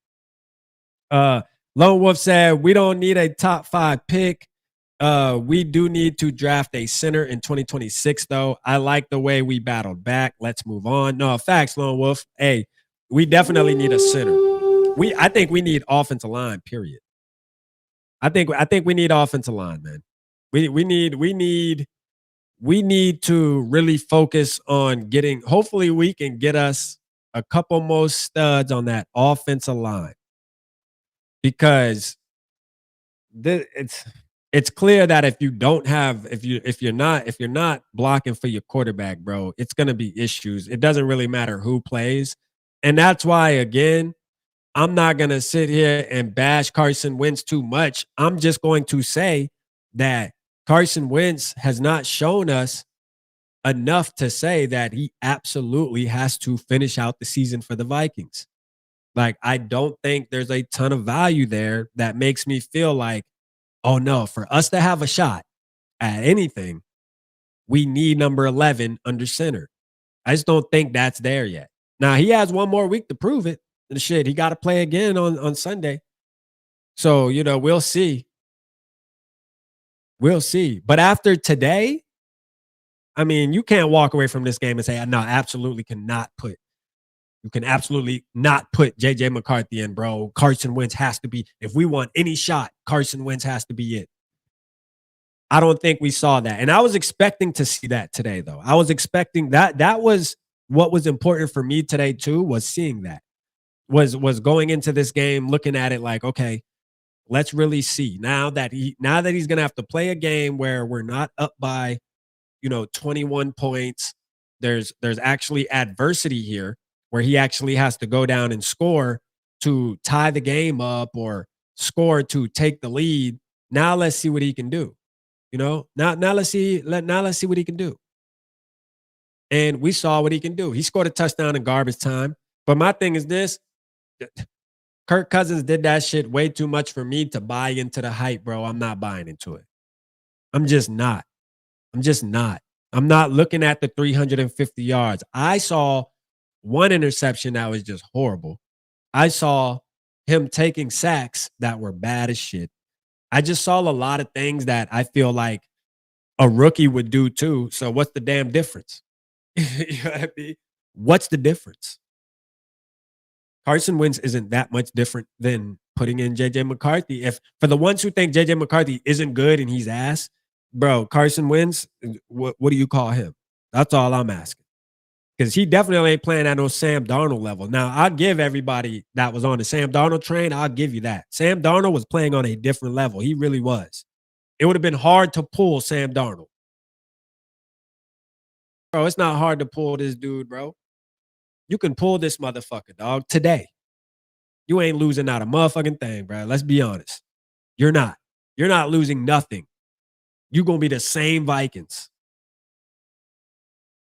Lone Wolf said, we don't need a top 5 pick. We do need to draft a center in 2026, though. I like the way we battled back. Let's move on. No, facts, Lone Wolf. Hey, we definitely need a center. I think we need offensive line, period. I think we need offensive line, man. We need to really focus on getting, hopefully we can get us a couple more studs on that offensive line. Because it's clear that if you're not blocking for your quarterback, bro, it's going to be issues. It doesn't really matter who plays. And that's why, again, I'm not going to sit here and bash Carson Wentz too much. I'm just going to say that Carson Wentz has not shown us enough to say that he absolutely has to finish out the season for the Vikings. Like, I don't think there's a ton of value there that makes me feel like, oh no, for us to have a shot at anything, we need number 11 under center. I just don't think that's there yet. Now, he has one more week to prove it. And shit, he got to play again on Sunday. So, we'll see. We'll see. But after today, I mean, you can't walk away from this game and say, no, you can absolutely not put JJ McCarthy in, bro. Carson Wentz has to be, if we want any shot, Carson Wentz has to be it. I don't think we saw that. And I was expecting to see that today, though. I was expecting that. That was what was important for me today, too, was seeing that. Was going into this game, looking at it like, okay, let's really see. Now that he's going to have to play a game where we're not up by, 21 points. There's actually adversity here, where he actually has to go down and score to tie the game up or score to take the lead. Now let's see what he can do. Now let's see what he can do. And we saw what he can do. He scored a touchdown in garbage time. But my thing is this: Kirk Cousins did that shit way too much for me to buy into the hype, bro. I'm not buying into it. I'm just not. I'm not looking at the 350 yards. I saw one interception that was just horrible. I saw him taking sacks that were bad as shit. I just saw a lot of things that I feel like a rookie would do too. So what's the damn difference? You know what I mean? What's the difference? Carson Wentz isn't that much different than putting in JJ McCarthy. If for the ones who think JJ McCarthy isn't good and he's ass, bro, Carson Wentz, what do you call him? That's all I'm asking. Because he definitely ain't playing at no Sam Darnold level. Now, I'll give everybody that was on the Sam Darnold train, I'll give you that. Sam Darnold was playing on a different level. He really was. It would have been hard to pull Sam Darnold. Bro, it's not hard to pull this dude, bro. You can pull this motherfucker, dog, today. You ain't losing not a motherfucking thing, bro. Let's be honest. You're not. You're not losing nothing. You're going to be the same Vikings.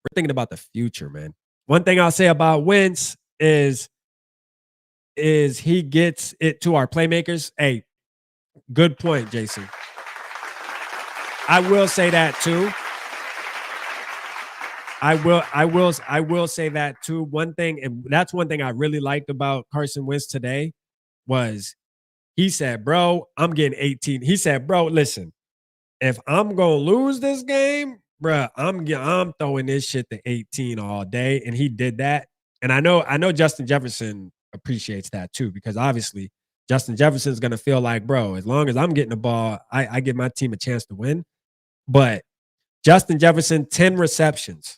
We're thinking about the future, man. One thing I'll say about Wentz is he gets it to our playmakers. Hey, good point, Jason. I will say that too. I will say that too. One thing, and that's one thing I really liked about Carson Wentz today was he said, bro, I'm getting 18. He said, bro, listen, if I'm gonna lose this game, bro, I'm throwing this shit to 18 all day. And he did that. And I know Justin Jefferson appreciates that too, because obviously Justin Jefferson's gonna feel like, bro, as long as I'm getting the ball, I give my team a chance to win. But Justin Jefferson, 10 receptions.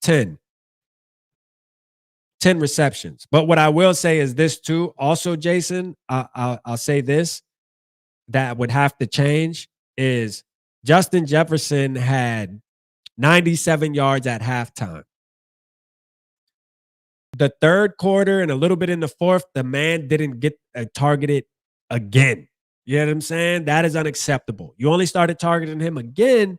10 receptions. But what I will say is this too. Also, Jason, I'll say this that would have to change is Justin Jefferson had 97 yards at halftime. The third quarter and a little bit in the fourth, the man didn't get targeted again. You know what I'm saying? That is unacceptable. You only started targeting him again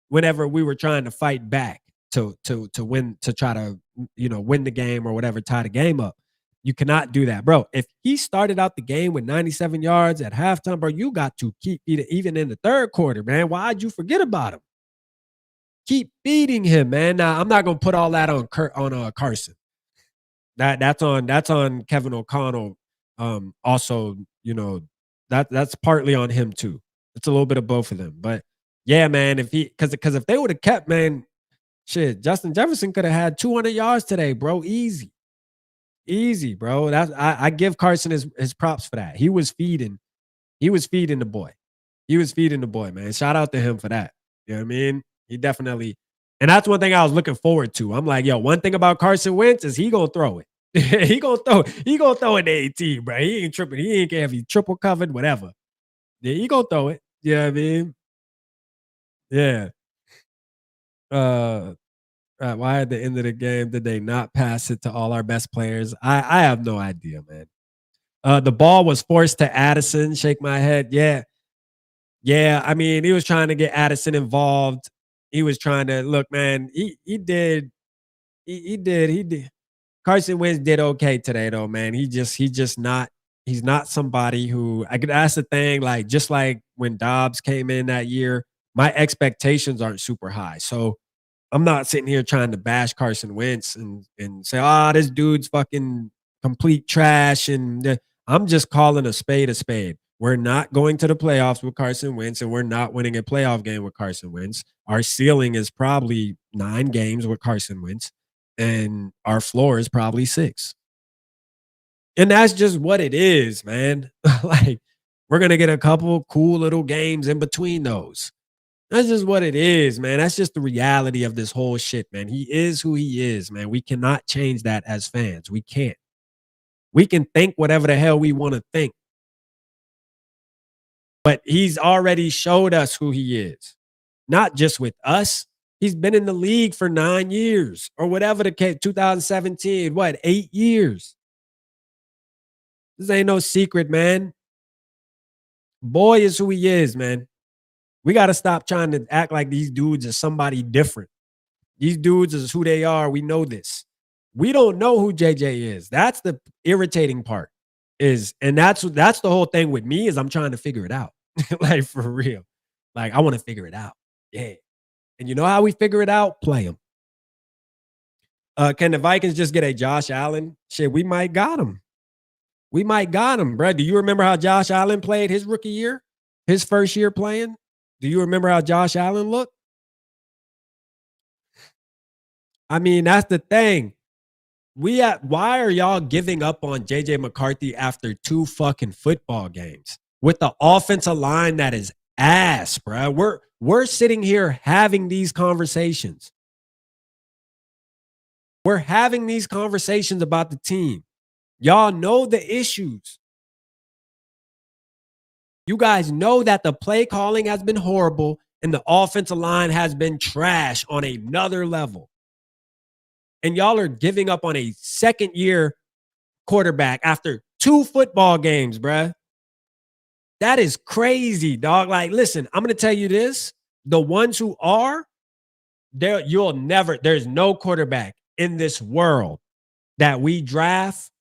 whenever we were trying to fight back to win, to try to, win the game or whatever, tie the game up. You cannot do that, bro. If he started out the game with 97 yards at halftime, bro, you got to keep feeding even in the third quarter, man. Why'd you forget about him? Keep feeding him, man. Now, I'm not gonna put all that on Carson. That's on Kevin O'Connell. Also, that's partly on him too. It's a little bit of both of them, but yeah, man. Because if they would have kept, man, shit, Justin Jefferson could have had 200 yards today, bro. Easy, bro. I give Carson his props for that. He was feeding the boy. Man. Shout out to him for that. You know what I mean? He definitely, and that's one thing I was looking forward to. I'm like, yo, one thing about Carson Wentz is he gonna throw it. he gonna throw it to 18, bro. He ain't tripping. He ain't care if he triple covered, whatever. Yeah, he gonna throw it. You know what I mean? Yeah. Why at the end of the game did they not pass it to all our best players? I have no idea, man. The ball was forced to Addison. Shake my head. Yeah. I mean, he was trying to get Addison involved. He was trying to look, man. He did. Carson Wentz did okay today, though, man. He's not somebody who I could ask the thing, like just like when Dobbs came in that year, my expectations aren't super high. So I'm not sitting here trying to bash Carson Wentz and say, this dude's fucking complete trash. And I'm just calling a spade a spade. We're not going to the playoffs with Carson Wentz, and we're not winning a playoff game with Carson Wentz. Our ceiling is probably 9 games with Carson Wentz, and our floor is probably 6. And that's just what it is, man. Like, we're going to get a couple cool little games in between those. That's just what it is, man. That's just the reality of this whole shit, man. He is who he is, man. We cannot change that as fans. We can't. We can think whatever the hell we want to think. But he's already showed us who he is. Not just with us. He's been in the league for 9 years or whatever the case, 2017, 8 years. This ain't no secret, man. Boy is who he is, man. We got to stop trying to act like these dudes are somebody different. These dudes is who they are. We know this. We don't know who JJ is. That's the irritating part. And that's the whole thing with me is I'm trying to figure it out. Like, for real. Like, I want to figure it out. Yeah. And you know how we figure it out? Play him. Can the Vikings just get a Josh Allen? Shit, we might got him. Bro. Do you remember how Josh Allen played his rookie year? His first year playing? Do you remember how Josh Allen looked? I mean, that's the thing. Why are y'all giving up on JJ McCarthy after 2 fucking football games with the offensive line that is ass, bro? We're sitting here having these conversations. We're having these conversations about the team. Y'all know the issues. You guys know that the play calling has been horrible and the offensive line has been trash on another level. And y'all are giving up on a second-year quarterback after 2 football games, bruh. That is crazy, dog. Like, listen, I'm going to tell you this. The ones who are, there's no quarterback in this world that we draft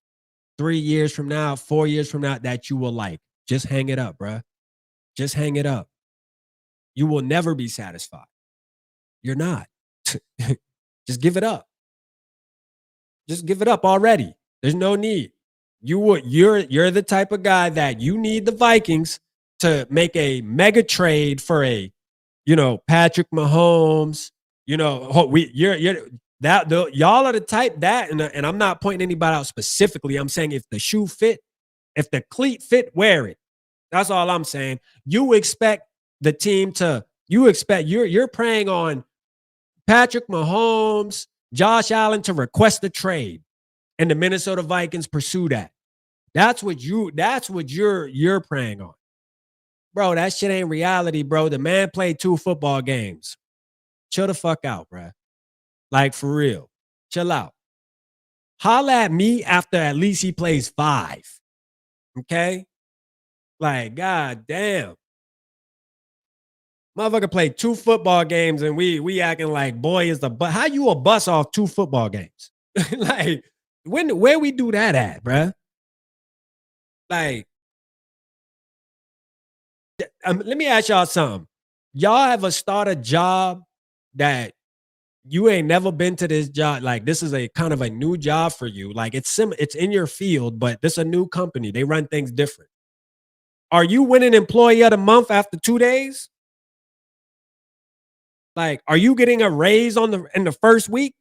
3 years from now, 4 years from now that you will like. Just hang it up, bruh. Just hang it up. You will never be satisfied. You're not. Just give it up. Just give it up already. There's no need. You're the type of guy that you need the Vikings to make a mega trade for a, Patrick Mahomes. Y'all are the type that, and I'm not pointing anybody out specifically. I'm saying if the shoe fit, if the cleat fit, wear it. That's all I'm saying. You expect the team to. You're preying on Patrick Mahomes, Josh Allen to request a trade, and the Minnesota Vikings pursue that. That's what you're preying on. Bro, that shit ain't reality, bro. The man played 2 football games. Chill the fuck out, bro. Like, for real. Chill out. Holla at me after at least he plays 5. Okay? Like, god damn. Motherfucker played 2 football games and we acting like boy is the bus. How you a bus off 2 football games? Like, where we do that at, bruh? Like, let me ask y'all something. Y'all ever start a job that you ain't never been to this job? Like, this is a kind of a new job for you. Like, it's in your field, but this is a new company. They run things different. Are you winning employee of the month after 2 days? Like, are you getting a raise in the first week?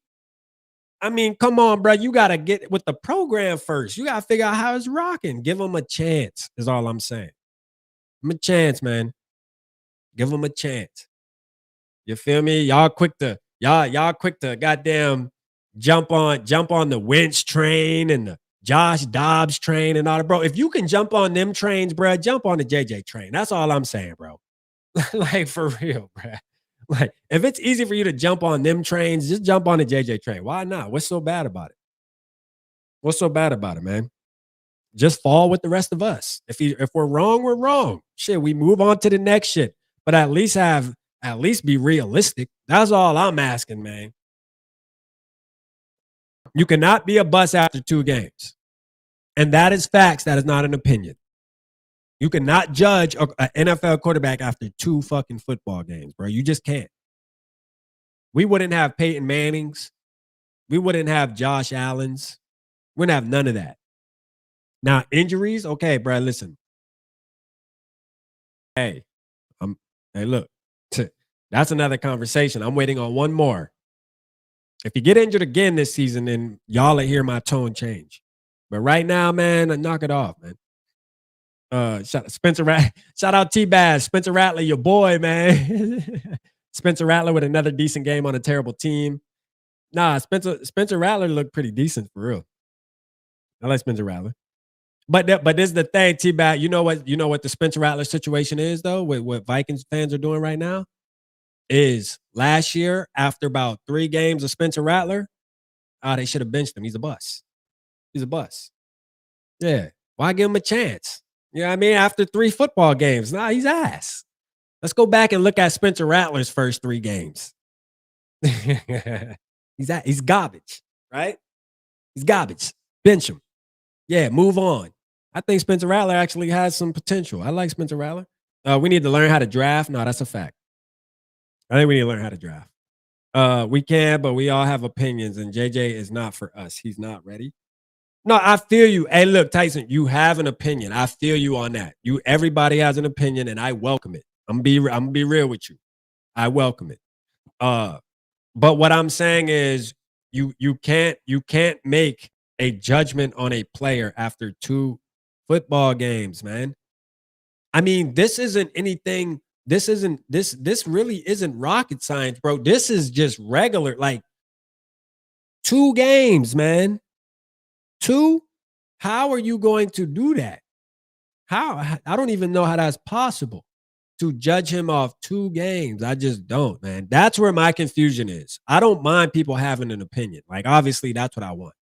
I mean, come on, bro. You got to get with the program first. You got to figure out how it's rocking. Give them a chance is all I'm saying. Give them a chance, man. Give them a chance. You feel me? Y'all quick to goddamn jump on the Wentz train and the Josh Dobbs train and all that, bro. If you can jump on them trains, bro, jump on the JJ train. That's all I'm saying, bro. Like, for real, bro. Like, if it's easy for you to jump on them trains, just jump on the JJ train. Why not? What's so bad about it? What's so bad about it, man? Just fall with the rest of us. If we're wrong, we're wrong. Shit, we move on to the next shit. But at least be realistic. That's all I'm asking, man. You cannot be a bust after 2 games. And that is facts. That is not an opinion. You cannot judge an NFL quarterback after 2 fucking football games, bro. You just can't. We wouldn't have Peyton Mannings. We wouldn't have Josh Allens. We wouldn't have none of that. Now, injuries, okay, bro, listen. Hey, look, that's another conversation. I'm waiting on one more. If you get injured again this season, then y'all will hear my tone change. But right now, man, knock it off, man. Shout out T-Baz, Spencer Rattler, your boy, man. Spencer Rattler with another decent game on a terrible team. Nah, Spencer Rattler looked pretty decent for real. I like Spencer Rattler. But this is the thing, T-Baz. You know what the Spencer Rattler situation is, though, with what Vikings fans are doing right now? Is last year, after about 3 games of Spencer Rattler, they should have benched him. He's a bust. He's a bust. Yeah. Why give him a chance? You know what I mean? After 3 football games. Nah, he's ass. Let's go back and look at Spencer Rattler's first 3 games. He's garbage, right? He's garbage. Bench him. Yeah, move on. I think Spencer Rattler actually has some potential. I like Spencer Rattler. We need to learn how to draft. No, that's a fact. I think we need to learn how to draft. We can, but we all have opinions, and JJ is not for us. He's not ready. No, I feel you. Hey, look, Tyson, you have an opinion. I feel you on that. Everybody has an opinion, and I welcome it. I'm gonna be real with you. I welcome it. But what I'm saying is you can't make a judgment on a player after 2 football games, man. I mean, this isn't anything. This really isn't rocket science, bro. This is just regular, like 2 games, man. 2? How are you going to do that? How? I don't even know how that's possible. to judge him off 2 games. I just don't, man. That's where my confusion is. I don't mind people having an opinion. Like, obviously, that's what I want.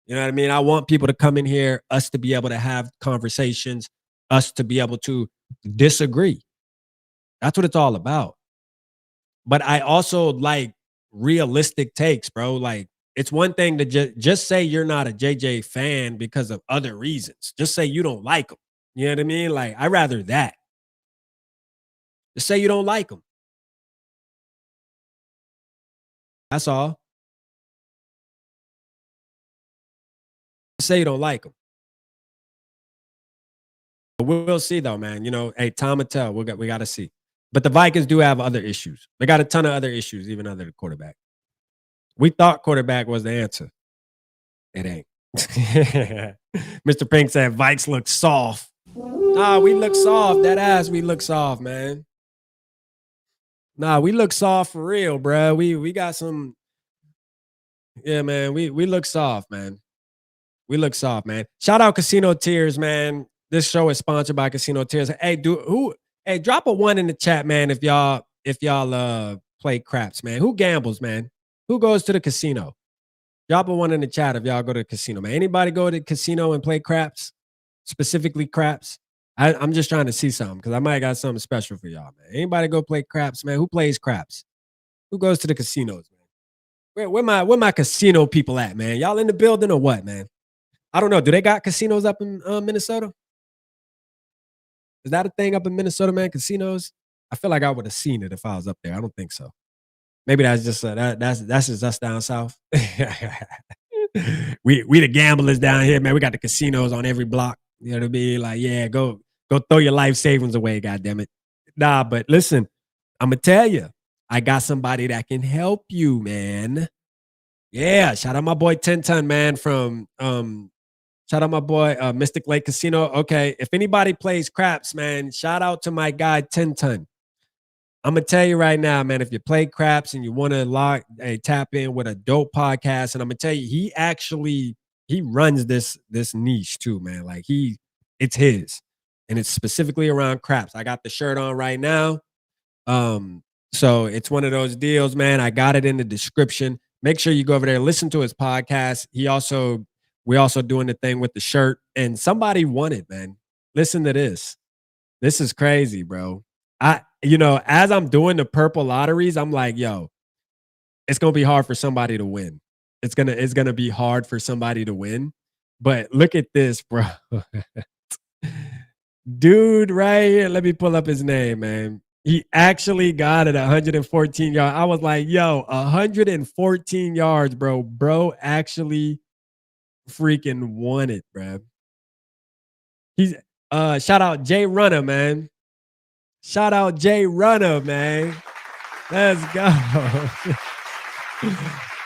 You know what I mean? I want people to come in here, us to be able to have conversations, us to be able to disagree. That's what it's all about. But I also like realistic takes, bro. Like, it's one thing to just say you're not a JJ fan because of other reasons. Just say you don't like him. You know what I mean? Like, I'd rather that. Just say you don't like him. That's all. Just say you don't like him. But we'll see though, man. You know, hey, time will tell. We got to see. But the Vikings do have other issues. They got a ton of other issues, even other than quarterback. We thought quarterback was the answer. It ain't. Mr. Pink said Vikes look soft. Nah, we look soft. That ass, we look soft, man. Nah, we look soft for real, bro. We got some. Yeah, man. We look soft, man. We look soft, man. Shout out Casino Tears, man. This show is sponsored by Casino Tears. Hey, drop a 1 in the chat, man, if y'all play craps, man. Who gambles, man? Who goes to the casino? Drop a 1 in the chat if y'all go to the casino, man. Anybody go to the casino and play craps? Specifically craps? I'm just trying to see something because I might got something special for y'all, man. Anybody go play craps, man? Who plays craps? Who goes to the casinos, man? Where my casino people at, man? Y'all in the building or what, man? I don't know. Do they got casinos up in Minnesota? Is that a thing up in Minnesota, man? Casinos? I feel like I would have seen it if I was up there. I don't think so. Maybe that's just that's just us down south. we the gamblers down here, man. We got the casinos on every block. You know what I mean? Like, yeah, go throw your life savings away, goddammit. Nah, but listen, I'm gonna tell you, I got somebody that can help you, man. Yeah, shout out my boy 10 Ton, man, from shout out my boy Mystic Lake Casino. Okay, if anybody plays craps, man, shout out to my guy 10 Ton. I'm gonna tell you right now, man, if you play craps and you want to tap in with a dope podcast, and I'm gonna tell you, he runs this niche too, man. Like it's his, and it's specifically around craps. I got the shirt on right now. So it's one of those deals, man. I got it in the description. Make sure you go over there, listen to his podcast. We also doing the thing with the shirt, and somebody won it, man. Listen to this. This is crazy, bro. As I'm doing the purple lotteries, I'm like, yo, it's gonna be hard for somebody to win. It's gonna be hard for somebody to win. But look at this, bro. Dude, right here. Let me pull up his name, man. He actually got it 114 yards. I was like, yo, 114 yards, bro. Bro actually freaking won it, bro. He's shout out Jay Runner, man. Shout out Jay Runner, man. Let's go.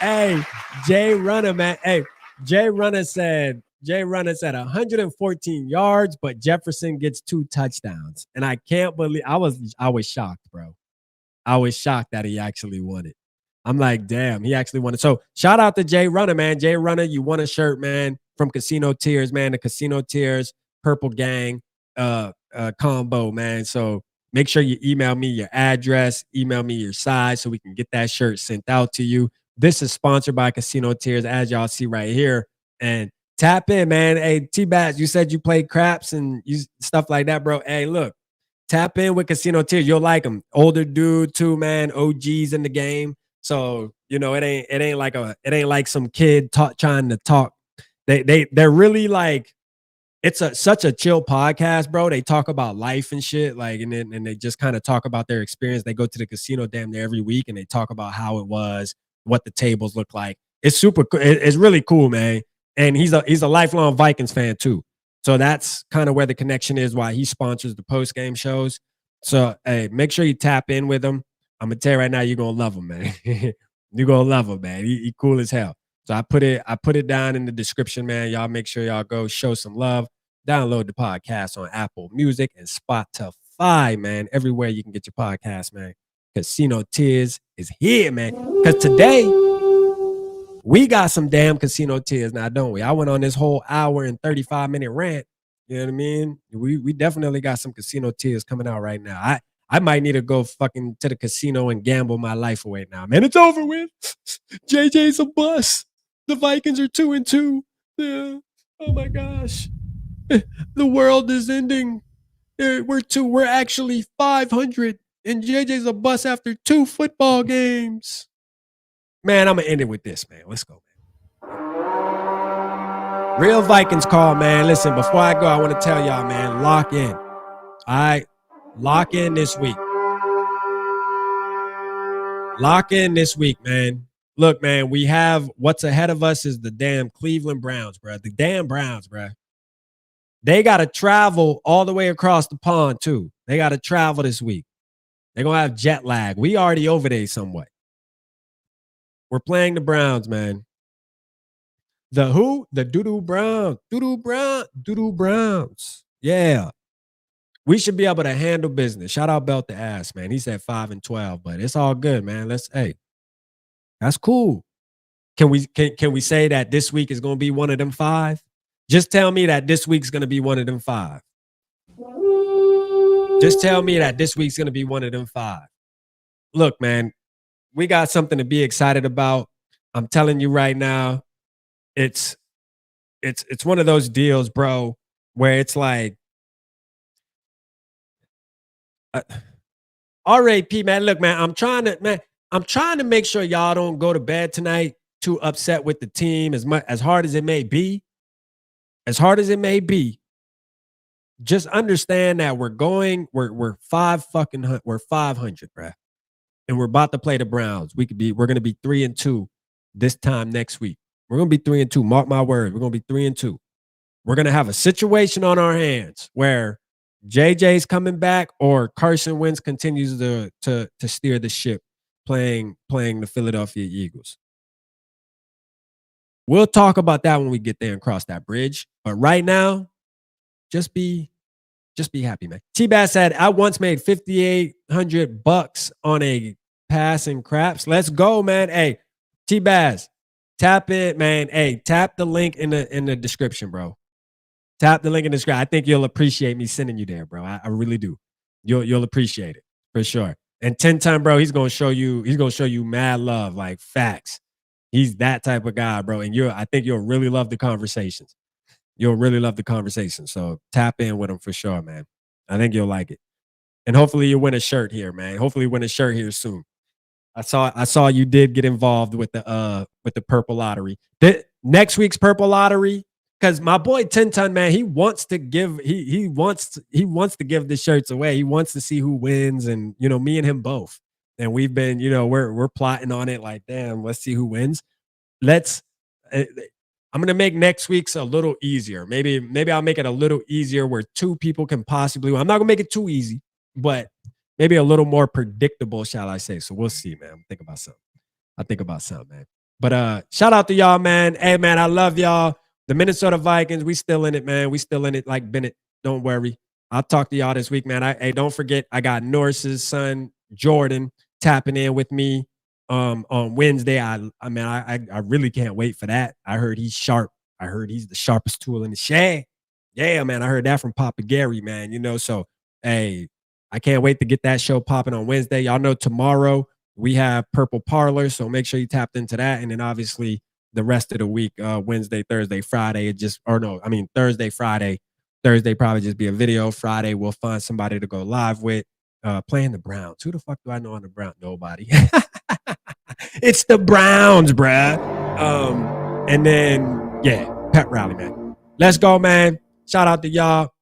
Hey, Jay Runner, man. Hey, Jay Runner said 114 yards, but Jefferson gets 2 touchdowns. And I can't believe I was shocked, bro. I was shocked that he actually won it. I'm like, damn, he actually won it. So shout out to Jay Runner, man. Jay Runner, you won a shirt, man, from Casino Tears, man. The Casino Tears Purple Gang combo, man. So make sure you email me your address, email me your size so we can get that shirt sent out to you. This is sponsored by Casino Tears, as y'all see right here. And tap in, man. Hey, T-Bats, you said you played craps and stuff like that, bro. Hey, look, tap in with Casino Tears. You'll like them. Older dude too, man. OGs in the game. So, it ain't like some kid trying to talk. They're really like, it's such a chill podcast, bro. They talk about life and shit, like, and they just kind of talk about their experience. They go to the casino damn near every week, and they talk about how it was, what the tables look like. It's super cool. It's really cool, man. And he's a lifelong Vikings fan too. So that's kind of where the connection is, why he sponsors the post-game shows. So, hey, make sure you tap in with him. I'm gonna tell you right now, you're gonna love him, man. You're gonna love him, man. He cool as hell. So I put it down in the description, man. Y'all make sure y'all go show some love. Download the podcast on Apple Music and Spotify, man. Everywhere you can get your podcast, man. Casino Tears is here, man. Because today, we got some damn Casino Tears now, don't we? I went on this whole hour and 35-minute rant. You know what I mean? We definitely got some Casino Tears coming out right now. I might need to go fucking to the casino and gamble my life away now, man. It's over with. JJ's a bust. The Vikings are 2-2. Yeah. Oh my gosh. The world is ending. We're actually 500, and JJ's a bust after 2 football games. Man, I'm gonna end it with this, man. Let's go, man. Real Vikings call, man. Listen, before I go, I want to tell y'all, man, lock in. All right, lock in this week. Lock in this week, man. Look, man, we have what's ahead of us is the damn Cleveland Browns, bro. The damn Browns, bro. They got to travel all the way across the pond, too. They got to travel this week. They're going to have jet lag. We already over there somewhat. We're playing the Browns, man. The who? The Doo-Doo Browns. Doo-Doo Browns. Yeah. We should be able to handle business. Shout out Belt the Ass, man. He said 5-12, but it's all good, man. Hey, that's cool. Can we say that this week is going to be one of them 5? Just tell me that this week's going to be one of them 5. Just tell me that this week's going to be one of them 5. Look, man, we got something to be excited about. I'm telling you right now, it's one of those deals, bro, where it's like, RAP, man. Look, man, I'm trying to make sure y'all don't go to bed tonight too upset with the team as hard as it may be. As hard as it may be, just understand that we're 500, bro. And we're about to play the Browns. We're going to be 3-2 this time next week. We're going to be 3-2. Mark my words. We're going to be 3-2. We're going to have a situation on our hands where JJ's coming back or Carson Wentz continues to steer the ship playing the Philadelphia Eagles. We'll talk about that when we get there and cross that bridge. But right now, just be happy, man. T-Bass said, I once made $5,800 on a pass and craps. Let's go, man. Hey, T-Bass, tap it, man. Hey, tap the link in the description, bro. Tap the link in the description. I think you'll appreciate me sending you there, bro. I really do. You'll appreciate it for sure. And 10 time, bro, he's gonna show you mad love, like facts. He's that type of guy, bro. And I think you'll really love the conversations. You'll really love the conversation. So tap in with him for sure, man. I think you'll like it. And hopefully you win a shirt here, man. Hopefully you win a shirt here soon. I saw you did get involved with the purple lottery. Next week's purple lottery, because my boy 10 ton, man, he wants to give he wants to give the shirts away. He wants to see who wins, and me and him both. And we've been, we're plotting on it like, damn, let's see who wins. I'm going to make next week's a little easier. Maybe I'll make it a little easier where 2 people can possibly win. I'm not going to make it too easy, but maybe a little more predictable, shall I say. So we'll see, man. I think about something, man. But shout out to y'all, man. Hey, man, I love y'all. The Minnesota Vikings, we still in it, man. We still in it like Bennett. Don't worry. I'll talk to y'all this week, man. Hey, don't forget, I got Norris's son, Jordan, tapping in with me on Wednesday. I really can't wait for that. I heard he's sharp. I heard he's the sharpest tool in the shed. Yeah, man. I heard that from Papa Gary, man. So, hey, I can't wait to get that show popping on Wednesday. Y'all know tomorrow we have Purple Parlor, so make sure you tapped into that. And then obviously the rest of the week, Wednesday, Thursday, Friday, Thursday, Friday. Thursday probably just be a video. Friday we'll find somebody to go live with. Playing the Browns. Who the fuck do I know on the Browns? Nobody. It's the Browns, bruh. And then, yeah, pep rally, man. Let's go, man. Shout out to y'all.